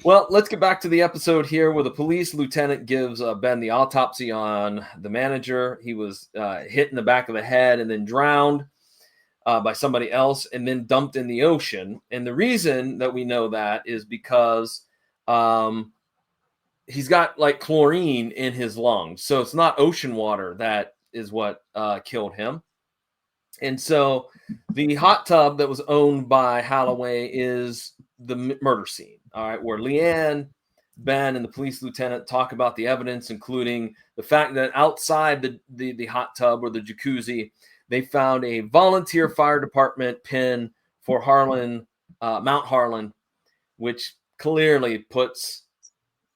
Well, let's get back to the episode here where the police lieutenant gives Ben the autopsy on the manager. He was hit in the back of the head and then drowned by somebody else and then dumped in the ocean. And the reason that we know that is because he's got like chlorine in his lungs. So it's not ocean water that is what killed him. And so the hot tub that was owned by Holloway is the murder scene. All right, where Leanne, Ben, and the police lieutenant talk about the evidence, including the fact that outside the hot tub or the jacuzzi, they found a volunteer fire department pin for Harlan, Mount Harlan, which clearly puts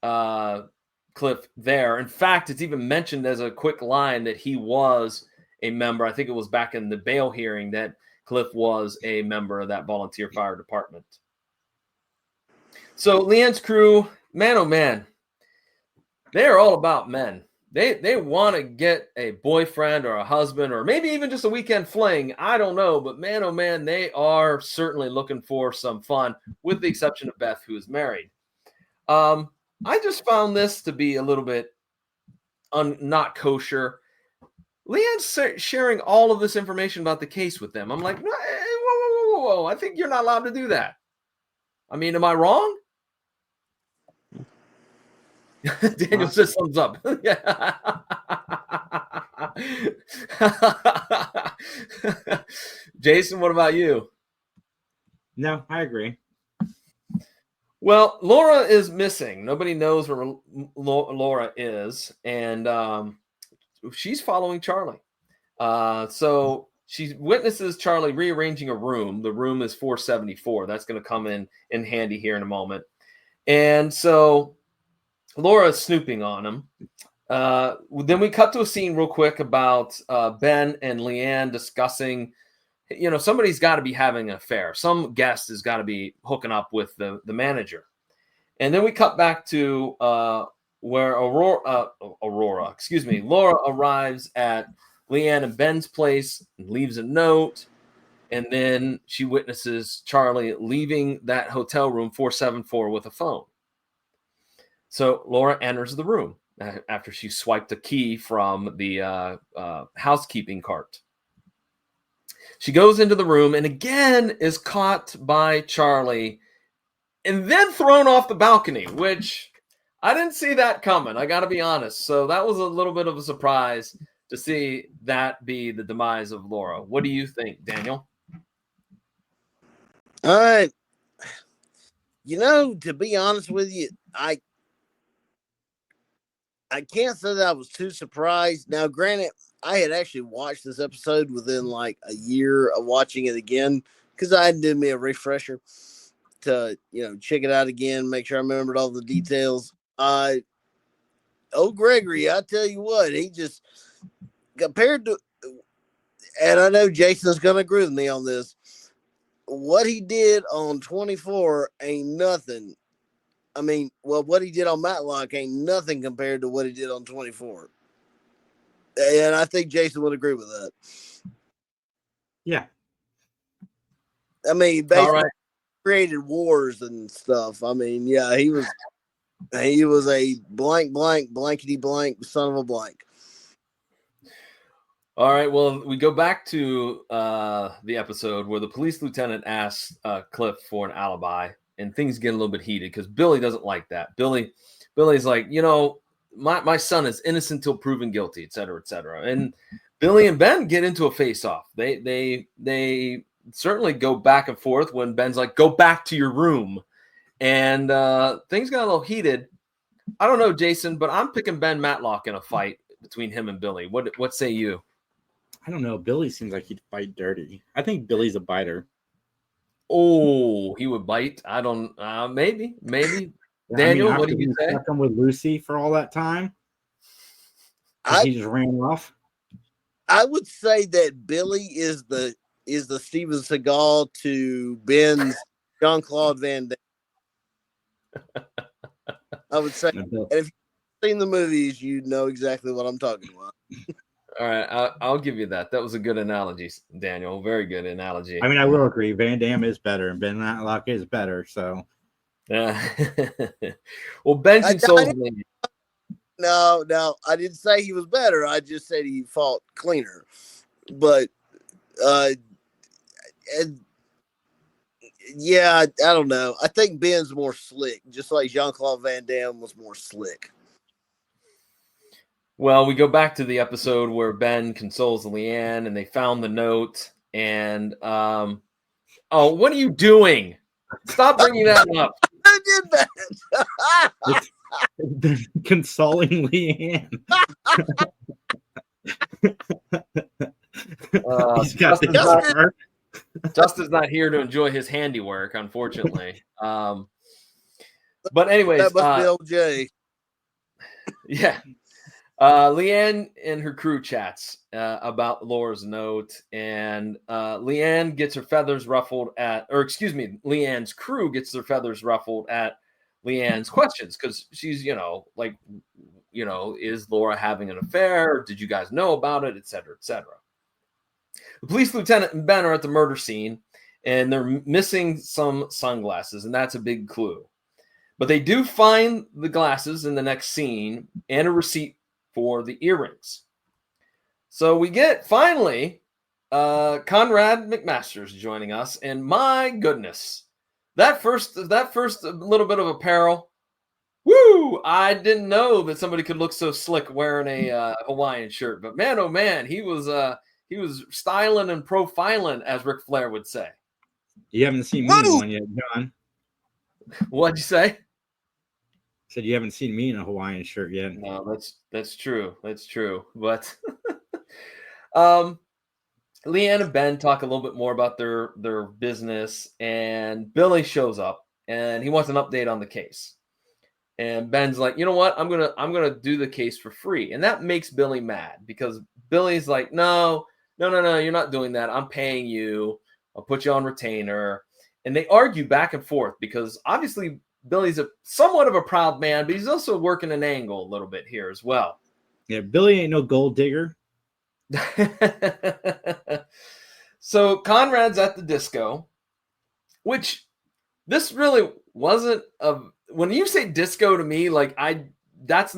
Cliff there. In fact, it's even mentioned as a quick line that he was a member. I think it was back in the bail hearing that Cliff was a member of that volunteer fire department. So Leanne's crew, man, oh man, they're all about men. They want to get a boyfriend or a husband or maybe even just a weekend fling. I don't know, but man, oh man, they are certainly looking for some fun, with the exception of Beth, who is married. I just found this to be a little bit not kosher. Leanne's sharing all of this information about the case with them. I'm like, whoa. I think you're not allowed to do that. I mean, am I wrong? Daniel says thumbs up. Yeah. Jason, what about you? No, I agree. Well, Laura is missing. Nobody knows where Laura is, and she's following Charlie. So she witnesses Charlie rearranging a room. The room is 474. That's going to come in handy here in a moment. And so Laura is snooping on him. Then we cut to a scene real quick about Ben and Leanne discussing, somebody's got to be having an affair. Some guest has got to be hooking up with the manager. And then we cut back to where Laura arrives at Leanne and Ben's place and leaves a note. And then she witnesses Charlie leaving that hotel room 474 with a phone. So Laura enters the room after she swiped a key from the housekeeping cart. She goes into the room and again is caught by Charlie and then thrown off the balcony, which I didn't see that coming. I got to be honest. So that was a little bit of a surprise to see that be the demise of Laura. What do you think, Daniel? To be honest with you, I can't say that I was too surprised. Now, granted, I had actually watched this episode within like a year of watching it again because I had to do me a refresher to, check it out again, make sure I remembered all the details. Gregory, I tell you what, he just compared to, and I know Jason's going to agree with me on this, what he did on 24 ain't nothing. I mean, what he did on Matlock ain't nothing compared to what he did on 24. And I think Jason would agree with that. Yeah. I mean, basically created wars and stuff. I mean, yeah, he was a blankety blank son of a blank. All right. Well, we go back to the episode where the police lieutenant asks Cliff for an alibi. And things get a little bit heated because Billy doesn't like that. Billy's like, my son is innocent till proven guilty, et cetera, et cetera. And Billy and Ben get into a face-off. They certainly go back and forth when Ben's like, go back to your room. And things got a little heated. I don't know, Jason, but I'm picking Ben Matlock in a fight between him and Billy. What say you? I don't know. Billy seems like he'd fight dirty. I think Billy's a biter. Oh, he would bite. I don't. Maybe. Daniel, what do you say? Stuck him with Lucy for all that time. He just ran off. I would say that Billy is the Steven Seagal to Ben's Jean-Claude Van Damme. I would say, and if you've seen the movies, you know exactly what I'm talking about. All right, I'll give you that. That was a good analogy, Daniel. Very good analogy. I mean, I will agree. Van Damme is better, and Ben Matlock is better. So, well, Ben consoles me. No, I didn't say he was better. I just said he fought cleaner. But, yeah, I don't know. I think Ben's more slick, just like Jean-Claude Van Damme was more slick. Well, we go back to the episode where Ben consoles Leanne and they found the note. And, what are you doing? Stop bringing that up. Who did that? They're consoling Leanne. He's got Justin's not here to enjoy his handiwork, unfortunately. But anyways, that must be old Jay. Yeah. Leanne and her crew chats about Laura's note, and Leanne gets her feathers ruffled Leanne's crew gets their feathers ruffled at Leanne's questions because she's, is Laura having an affair? Did you guys know about it? Et cetera, et cetera. The police lieutenant and Ben are at the murder scene, and they're missing some sunglasses, and that's a big clue. But they do find the glasses in the next scene and a receipt for the earrings. So we get finally Conrad McMaster's joining us, and my goodness, that first little bit of apparel, woo! I didn't know that somebody could look so slick wearing a Hawaiian shirt, but man, oh man, he was styling and profiling, as Ric Flair would say. You haven't seen me in one yet, John. What'd you say? Said you haven't seen me in a Hawaiian shirt yet. No, that's true. That's true. But Leanne and Ben talk a little bit more about their business, and Billy shows up and he wants an update on the case. And Ben's like, you know what? I'm gonna do the case for free. And that makes Billy mad because Billy's like, no, you're not doing that. I'm paying you. I'll put you on retainer. And they argue back and forth because obviously Billy's somewhat of a proud man, but he's also working an angle a little bit here as well. Yeah, Billy ain't no gold digger. So Conrad's at the disco, which this really wasn't when you say disco to me, that's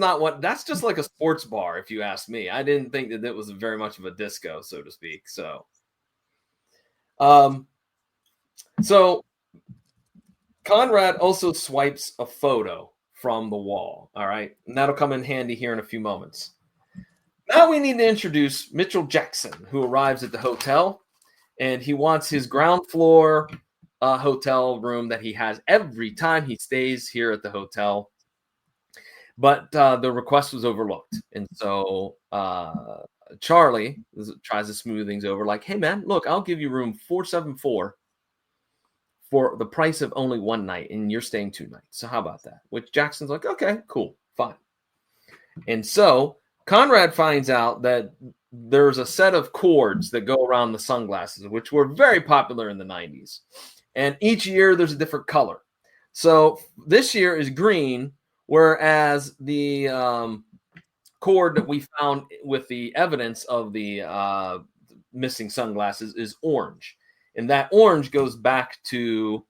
just like a sports bar, if you ask me. I didn't think that it was very much of a disco, so to speak. So Conrad also swipes a photo from the wall. All right. And that'll come in handy here in a few moments. Now we need to introduce Mitchell Jackson, who arrives at the hotel, and he wants his ground floor hotel room that he has every time he stays here at the hotel. But the request was overlooked. And so Charlie tries to smooth things over like, hey, man, look, I'll give you room 474 for the price of only one night, and you're staying 2 nights. So how about that? Which Jackson's like, okay, cool, fine. And so Conrad finds out that there's a set of cords that go around the sunglasses, which were very popular in the 90s. And each year there's a different color. So this year is green, whereas the cord that we found with the evidence of the missing sunglasses is orange. And that orange goes back to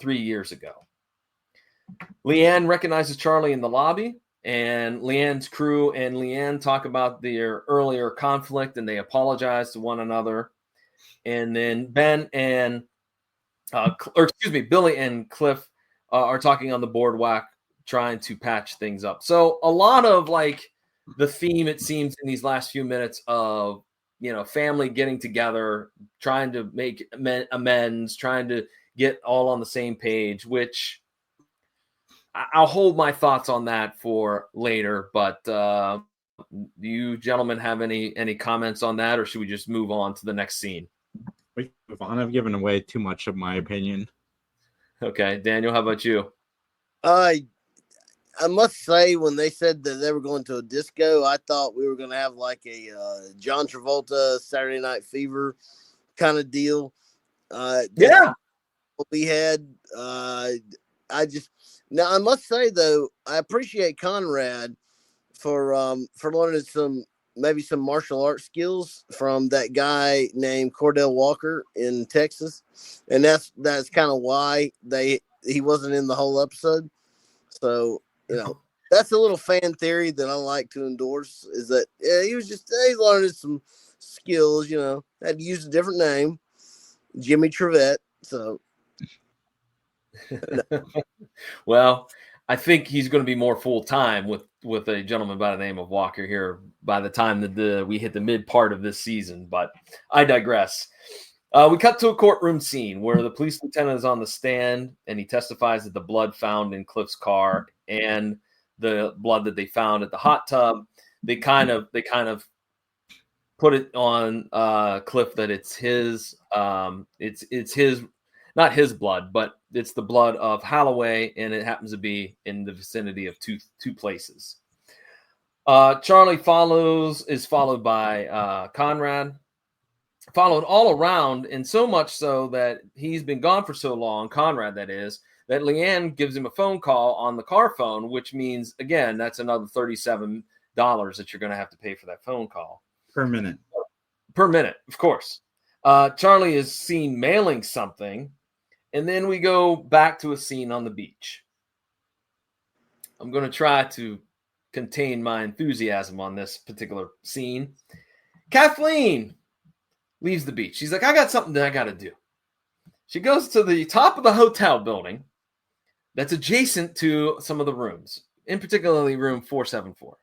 3 years ago. Leanne recognizes Charlie in the lobby, and Leanne's crew and Leanne talk about their earlier conflict, and they apologize to one another. And then Billy and Cliff are talking on the boardwalk, trying to patch things up. So a lot of the theme, it seems, in these last few minutes of family getting together, trying to make amends, trying to get all on the same page, which I'll hold my thoughts on that for later. But do you gentlemen have any comments on that, or should we just move on to the next scene? We move on. I've given away too much of my opinion. Okay. Daniel, how about you? I must say, when they said that they were going to a disco, I thought we were going to have like a John Travolta Saturday Night Fever kind of deal. Yeah. What we had. Now I must say though, I appreciate Conrad for learning some martial arts skills from that guy named Cordell Walker in Texas, and that's kind of why he wasn't in the whole episode. So that's a little fan theory that I like to endorse. Is that he's learning some skills. Had to use a different name, Jimmy Trevette. So. Well, I think he's going to be more full time with a gentleman by the name of Walker here by the time that we hit the mid part of this season. But I digress. We cut to a courtroom scene where the police lieutenant is on the stand and he testifies that the blood found in Cliff's car and the blood that they found at the hot tub, they kind of put it on Cliff that it's his, it's his, not his blood, but it's the blood of Holloway, and it happens to be in the vicinity of two places. Charlie is followed by Conrad, followed all around, and so much so that he's been gone for so long, Conrad that is, that Leanne gives him a phone call on the car phone, which means, again, that's another $37 that you're going to have to pay for that phone call. Per minute, of course. Charlie is seen mailing something, and then we go back to a scene on the beach. I'm going to try to contain my enthusiasm on this particular scene. Kathleen leaves the beach. She's like, I got something that I got to do. She goes to the top of the hotel building that's adjacent to some of the rooms, in particularly room 474.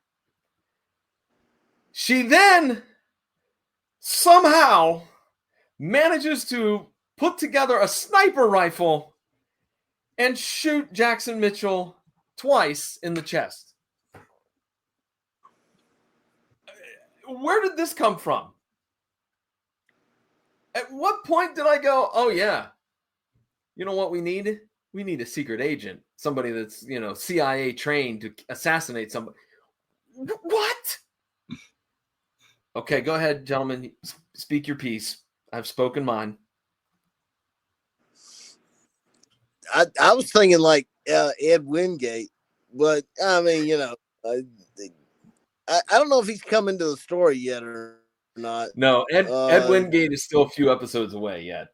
She then somehow manages to put together a sniper rifle and shoot Jackson Mitchell twice in the chest. Where did this come from? At what point did I go, oh yeah, you know what we need? We need a secret agent, somebody that's, CIA trained to assassinate somebody. What? Okay, go ahead, gentlemen. Speak your piece. I've spoken mine. I was thinking like Ed Wingate, but I mean, I don't know if he's come into the story yet or not. No, Ed Wingate is still a few episodes away yet.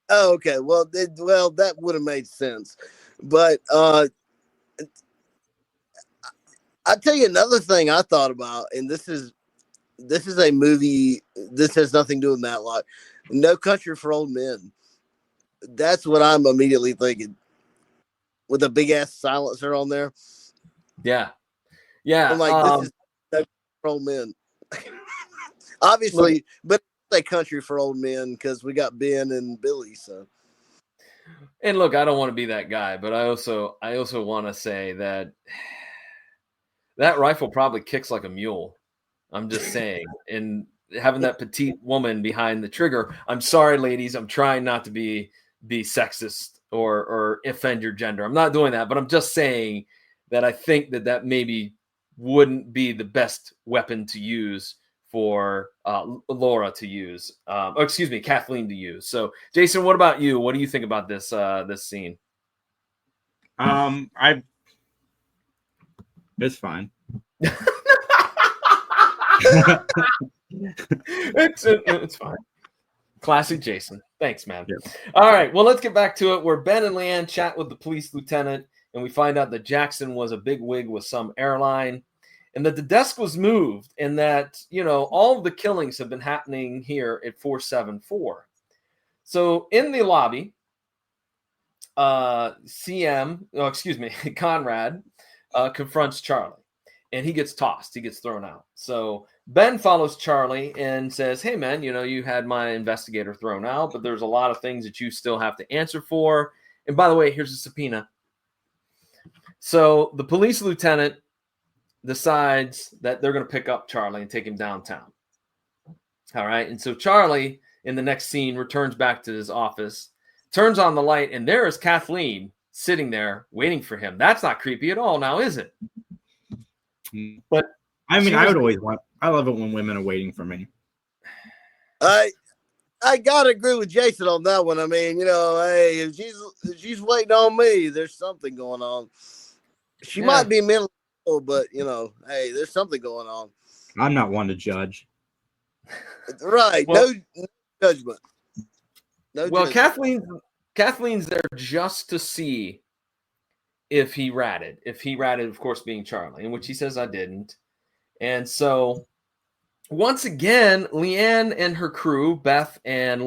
Oh, okay. Well, that would have made sense, but I'll tell you another thing I thought about, and this is a movie. This has nothing to do with Matlock. No Country for Old Men. That's what I'm immediately thinking. With a big ass silencer on there. Yeah. I'm like, this is No Country for Old Men. Obviously, but it's a Country for Old Men because we got Ben and Billy. So. And look, I don't want to be that guy, but I also want to say that rifle probably kicks like a mule. I'm just saying. And having that petite woman behind the trigger, I'm sorry, ladies, I'm trying not to be sexist or offend your gender. I'm not doing that, but I'm just saying that I think that maybe wouldn't be the best weapon to use for Laura to use. Kathleen to use. So, Jason, what about you? What do you think about this scene? It's fine. It's fine. Classic Jason. Thanks, man. Yeah. All right. Well, let's get back to it. Where Ben and Leanne chat with the police lieutenant, and we find out that Jackson was a big wig with some airline, and that the desk was moved, and that, all of the killings have been happening here at 474. So in the lobby, Conrad confronts Charlie, and he gets tossed. He gets thrown out. So Ben follows Charlie and says, hey, man, you had my investigator thrown out, but there's a lot of things that you still have to answer for. And by the way, here's a subpoena. So the police lieutenant decides that they're going to pick up Charlie and take him downtown. All right. And so Charlie, in the next scene, returns back to his office, turns on the light, and there is Kathleen sitting there waiting for him. That's not creepy at all now, is it? But I mean, I love it when women are waiting for me. I gotta agree with Jason on that one. I mean, hey, if she's waiting on me, there's something going on. She might be mentally ill, but hey, there's something going on. I'm not one to judge. Right. Well, no judgment. No judgment. Kathleen's there just to see if he ratted. If he ratted, of course, being Charlie, in which he says I didn't. And so once again, Leanne and her crew, Beth and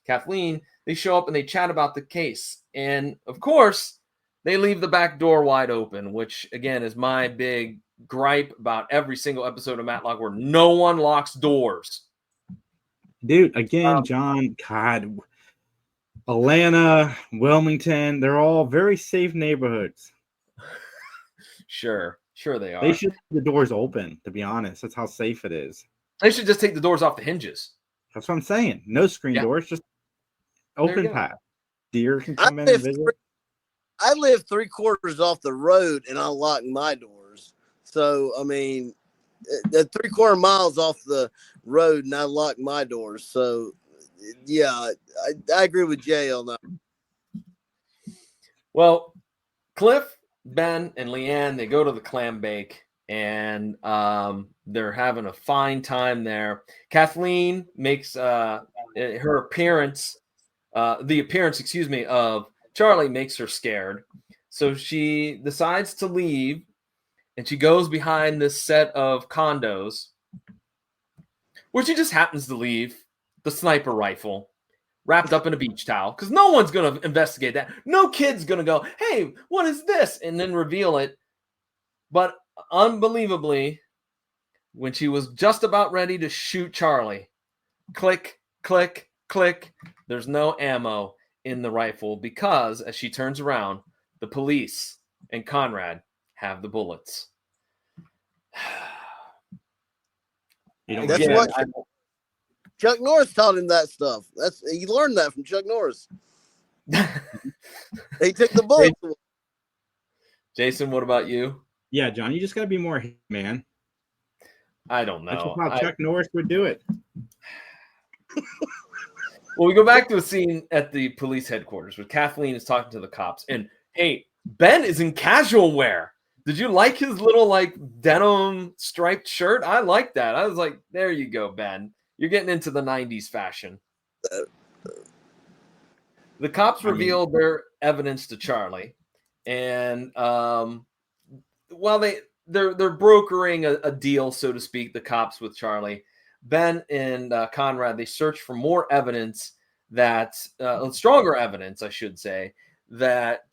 Kathleen, they show up and they chat about the case. And of course, they leave the back door wide open, which again is my big gripe about every single episode of Matlock where no one locks doors. Dude, again, John, God, Atlanta, Wilmington, they're all very safe neighborhoods. Sure they are. They should have the doors open, to be honest. That's how safe it is. They should just take the doors off the hinges. That's what I'm saying. No screen doors, just open path. Deer can come in and visit. I live 3/4 off the road and I lock my doors. So, I mean, the 3/4 miles off the road and I lock my doors. So, yeah, I agree with Jay on that. Well, Cliff, Ben, and Leanne, they go to the clam bake and they're having a fine time there. Kathleen makes her appearance, the appearance, of Charlie makes her scared. So she decides to leave and she goes behind this set of condos where she just happens to leave the sniper rifle wrapped up in a beach towel because no one's going to investigate that. No kid's going to go, hey, what is this? And then reveal it. But unbelievably, when she was just about ready to shoot Charlie, click, click, click, there's no ammo in the rifle because as she turns around, the police and Conrad have the bullets. That's what Chuck Norris taught him that stuff. He learned that from Chuck Norris. He took the bullets. Jason, what about you? Yeah, John, you just got to be more man. I don't know. That's how Chuck Norris would do it. Well, we go back to a scene at the police headquarters where Kathleen is talking to the cops. And, hey, Ben is in casual wear. Did you like his little, denim striped shirt? I like that. I was like, there you go, Ben. You're getting into the 90s fashion. The cops reveal their evidence to Charlie. And, they're brokering a deal, so to speak, the cops with Charlie. Ben and Conrad, they search for more evidence stronger evidence, I should say, that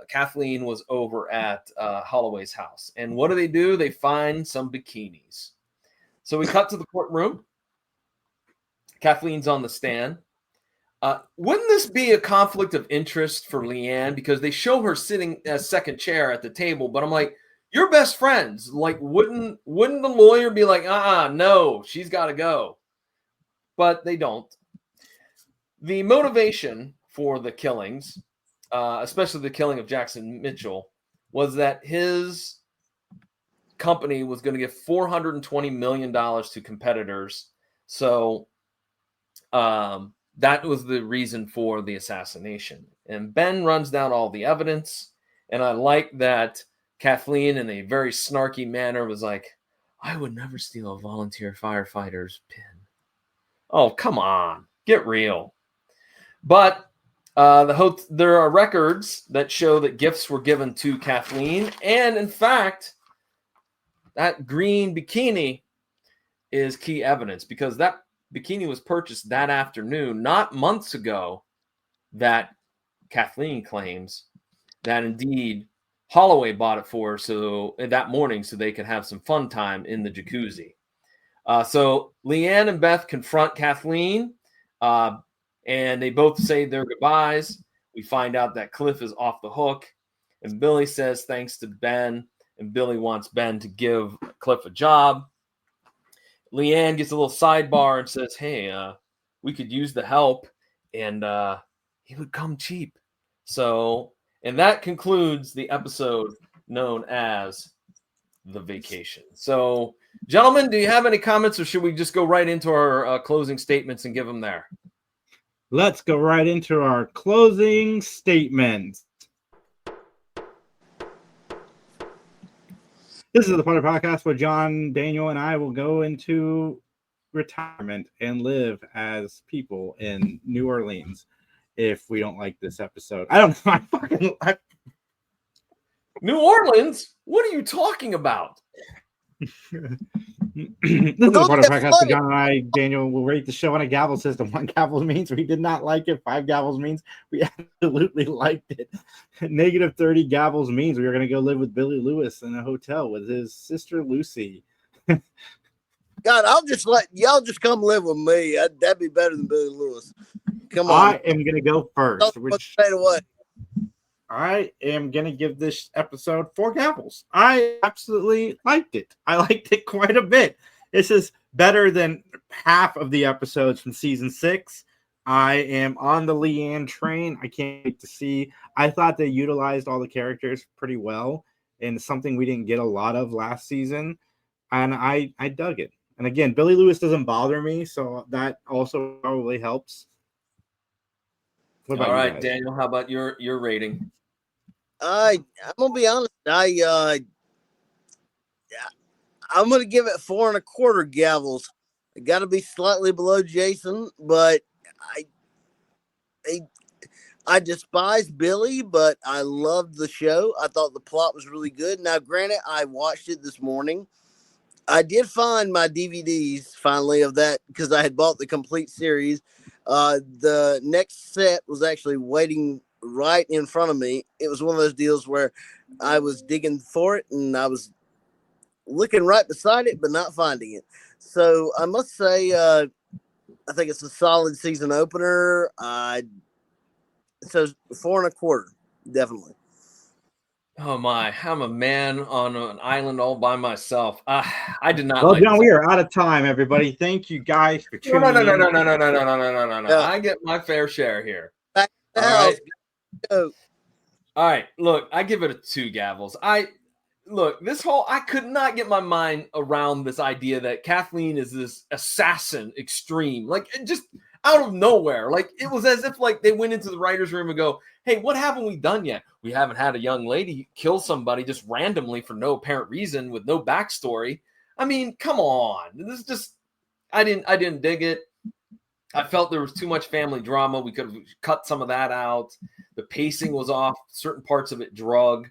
Kathleen was over at Holloway's house. And what do? They find some bikinis. So we cut to the courtroom. Kathleen's on the stand. Wouldn't this be a conflict of interest for Leanne? Because they show her sitting as second chair at the table, but I'm like, you're best friends. Like, wouldn't the lawyer be like, no, she's got to go? But they don't. The motivation for the killings, especially the killing of Jackson Mitchell, was that his company was going to give $420 million to competitors. So that was the reason for the assassination. And Ben runs down all the evidence. And I like that Kathleen, in a very snarky manner, was like, I would never steal a volunteer firefighter's pin. Oh, come on. Get real. But there are records that show that gifts were given to Kathleen. And, in fact, that green bikini is key evidence because that bikini was purchased that afternoon, not months ago, that Kathleen claims that indeed Holloway bought it for her that morning so they could have some fun time in the jacuzzi. So Leanne and Beth confront Kathleen, and they both say their goodbyes. We find out that Cliff is off the hook, and Billy says thanks to Ben, and Billy wants Ben to give Cliff a job. Leanne gets a little sidebar and says, hey, we could use the help, and he would come cheap. So, and that concludes the episode known as The Vacation. So, gentlemen, do you have any comments, or should we just go right into our closing statements and give them there? Let's go right into our closing statements. This is the part of the podcast where John, Daniel, and I will go into retirement and live as people in New Orleans if we don't like this episode. I don't know. New Orleans? What are you talking about? This is the part of the podcast where John and I, Daniel, will rate the show on a gavel system. 1 gavel means we did not like it. 5 gavels means we absolutely liked it. Negative 30 gavels means we were going to go live with Billy Lewis in a hotel with his sister Lucy. God, I'll just let y'all just come live with me. That'd be better than Billy Lewis. Come on. I am going to go first. Straight away. I am going to give this episode 4 gavels. I absolutely liked it. I liked it quite a bit. This is better than half of the episodes from season 6. I am on the Leanne train. I can't wait to see. I thought they utilized all the characters pretty well, and something we didn't get a lot of last season, and I dug it. And again, Billy Lewis doesn't bother me, so that also probably helps. All right, Daniel, how about your rating? I'm gonna be honest. I'm gonna give it 4 1/4 gavels. I got to be slightly below Jason, but I despise Billy, but I loved the show. I thought the plot was really good. Now, granted, I watched it this morning. I did find my DVDs finally of that because I had bought the complete series. The next set was actually waiting right in front of me. It was one of those deals where I was digging for it and I was looking right beside it, but not finding it. So I must say, I think it's a solid season opener. So 4 1/4, definitely. Oh my! I'm a man on an island all by myself. I did not. Well, John, we are out of time, everybody. Thank you guys for tuning in. No. I get my fair share here. All right. All right. Look, I give it a 2 gavels. I could not get my mind around this idea that Kathleen is this assassin extreme, like just out of nowhere. Like it was as if like they went into the writer's room and go, "Hey, what haven't we done yet? We haven't had a young lady kill somebody just randomly for no apparent reason with no backstory. I mean, come on. This is just I didn't dig it. I felt there was too much family drama. We could have cut some of that out. The pacing was off. Certain parts of it drug.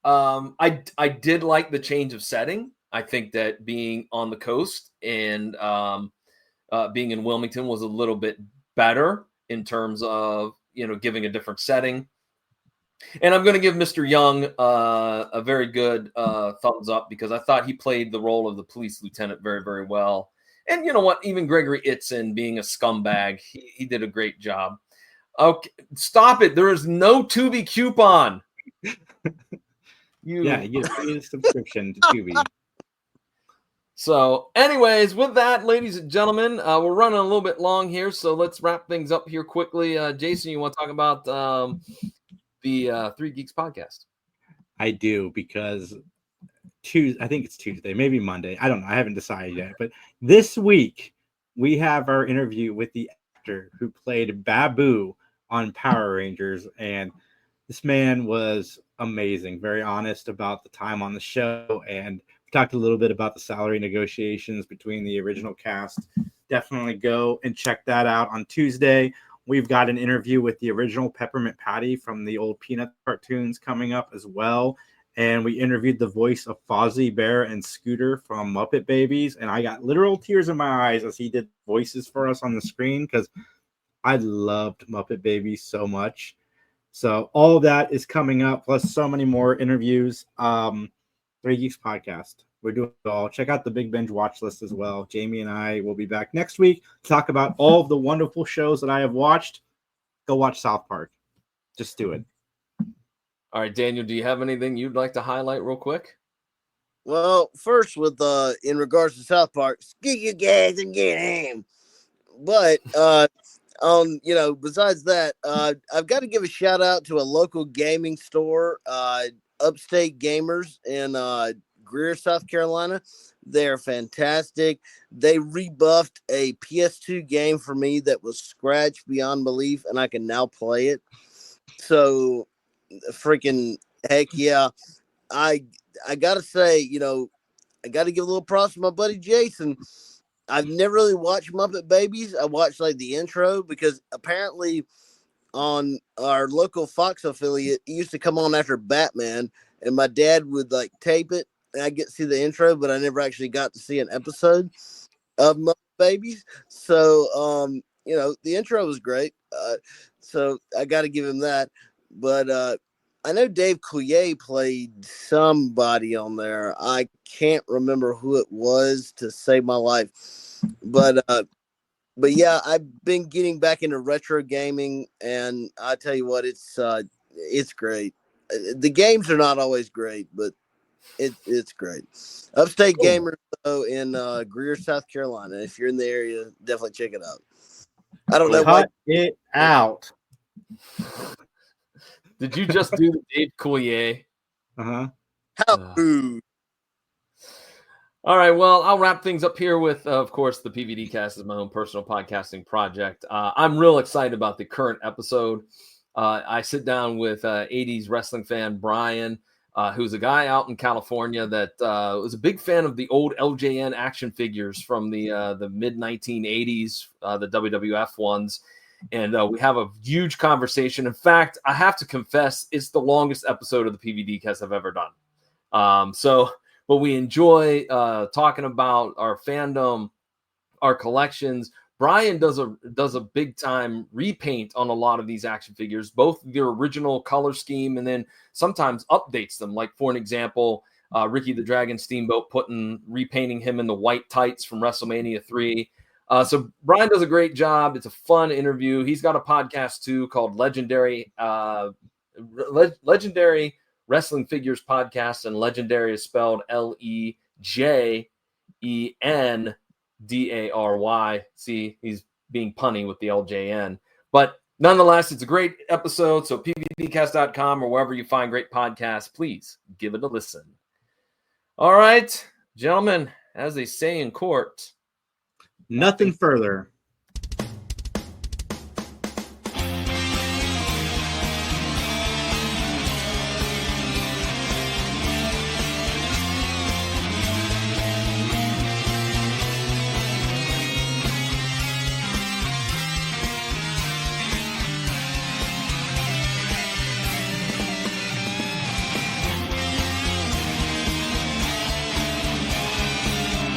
I did like the change of setting. I think that being on the coast and being in Wilmington was a little bit better in terms of, giving a different setting. And I'm going to give Mr. Young a very good thumbs up because I thought he played the role of the police lieutenant very, very well. And you know what? Even Gregory Itzin being a scumbag, he did a great job. Okay, stop it. There is no Tubi coupon. You get a subscription to Tubi. So, anyways, with that, ladies and gentlemen, we're running a little bit long here, so let's wrap things up here quickly. Jason, you want to talk about the Three Geeks podcast? I do, because I think it's Tuesday, maybe Monday. I don't know. I haven't decided yet. But this week, we have our interview with the actor who played Babu on Power Rangers, and this man was amazing, very honest about the time on the show, and we talked a little bit about the salary negotiations between the original cast. Definitely go and check that out on Tuesday. We've got an interview with the original Peppermint Patty from the old Peanut cartoons coming up as well. And we interviewed the voice of Fozzie Bear and Scooter from Muppet Babies. And I got literal tears in my eyes as he did voices for us on the screen because I loved Muppet Babies so much. So all of that is coming up, plus so many more interviews. Three Geeks podcast. We're doing it all. Check out the Big Binge watch list as well. Jamie and I will be back next week to talk about all of the wonderful shows that I have watched. Go watch South Park. Just do it. All right, Daniel, do you have anything you'd like to highlight real quick? Well, first with in regards to South Park, get your gas and get him. But besides that, I've got to give a shout out to a local gaming store, Upstate Gamers in Greer, South Carolina. They're fantastic. They rebuffed a PS2 game for me that was scratched beyond belief, and I can now play it. So freaking heck yeah. I gotta say, I gotta give a little props to my buddy Jason. I've never really watched Muppet Babies. I watched like the intro because apparently on our local Fox affiliate, it used to come on after Batman, and my dad would like tape it I get to see the intro, but I never actually got to see an episode of Muppet Babies. So, the intro was great. So I got to give him that. But I know Dave Coulier played somebody on there. I can't remember who it was to save my life. But yeah, I've been getting back into retro gaming, and I tell you what, it's great. The games are not always great, but it's great. Upstate Cool. Gamers, though, in Greer, South Carolina. If you're in the area, definitely check it out. I don't know why. Cut it out. Did you just do the Dave Coulier? Uh-huh. How rude. All right, well, I'll wrap things up here with, of course, the PVD Cast is my own personal podcasting project. I'm real excited about the current episode. I sit down with 80s wrestling fan Brian, who's a guy out in California that was a big fan of the old LJN action figures from the mid-1980s, the WWF ones. And we have a huge conversation. In fact, I have to confess, it's the longest episode of the PVD Cast I've ever done. But we enjoy talking about our fandom, our collections. Brian does a big time repaint on a lot of these action figures, both the original color scheme and then sometimes updates them. Like, for an example, Ricky the Dragon Steamboat repainting him in the white tights from WrestleMania 3. So Brian does a great job. It's a fun interview. He's got a podcast too called Legendary Wrestling Figures Podcast, and Legendary is spelled LEJENDARY. See, he's being punny with the LJN. But nonetheless, it's a great episode. So pvdcast.com or wherever you find great podcasts, please give it a listen. All right, gentlemen, as they say in court, Nothing further.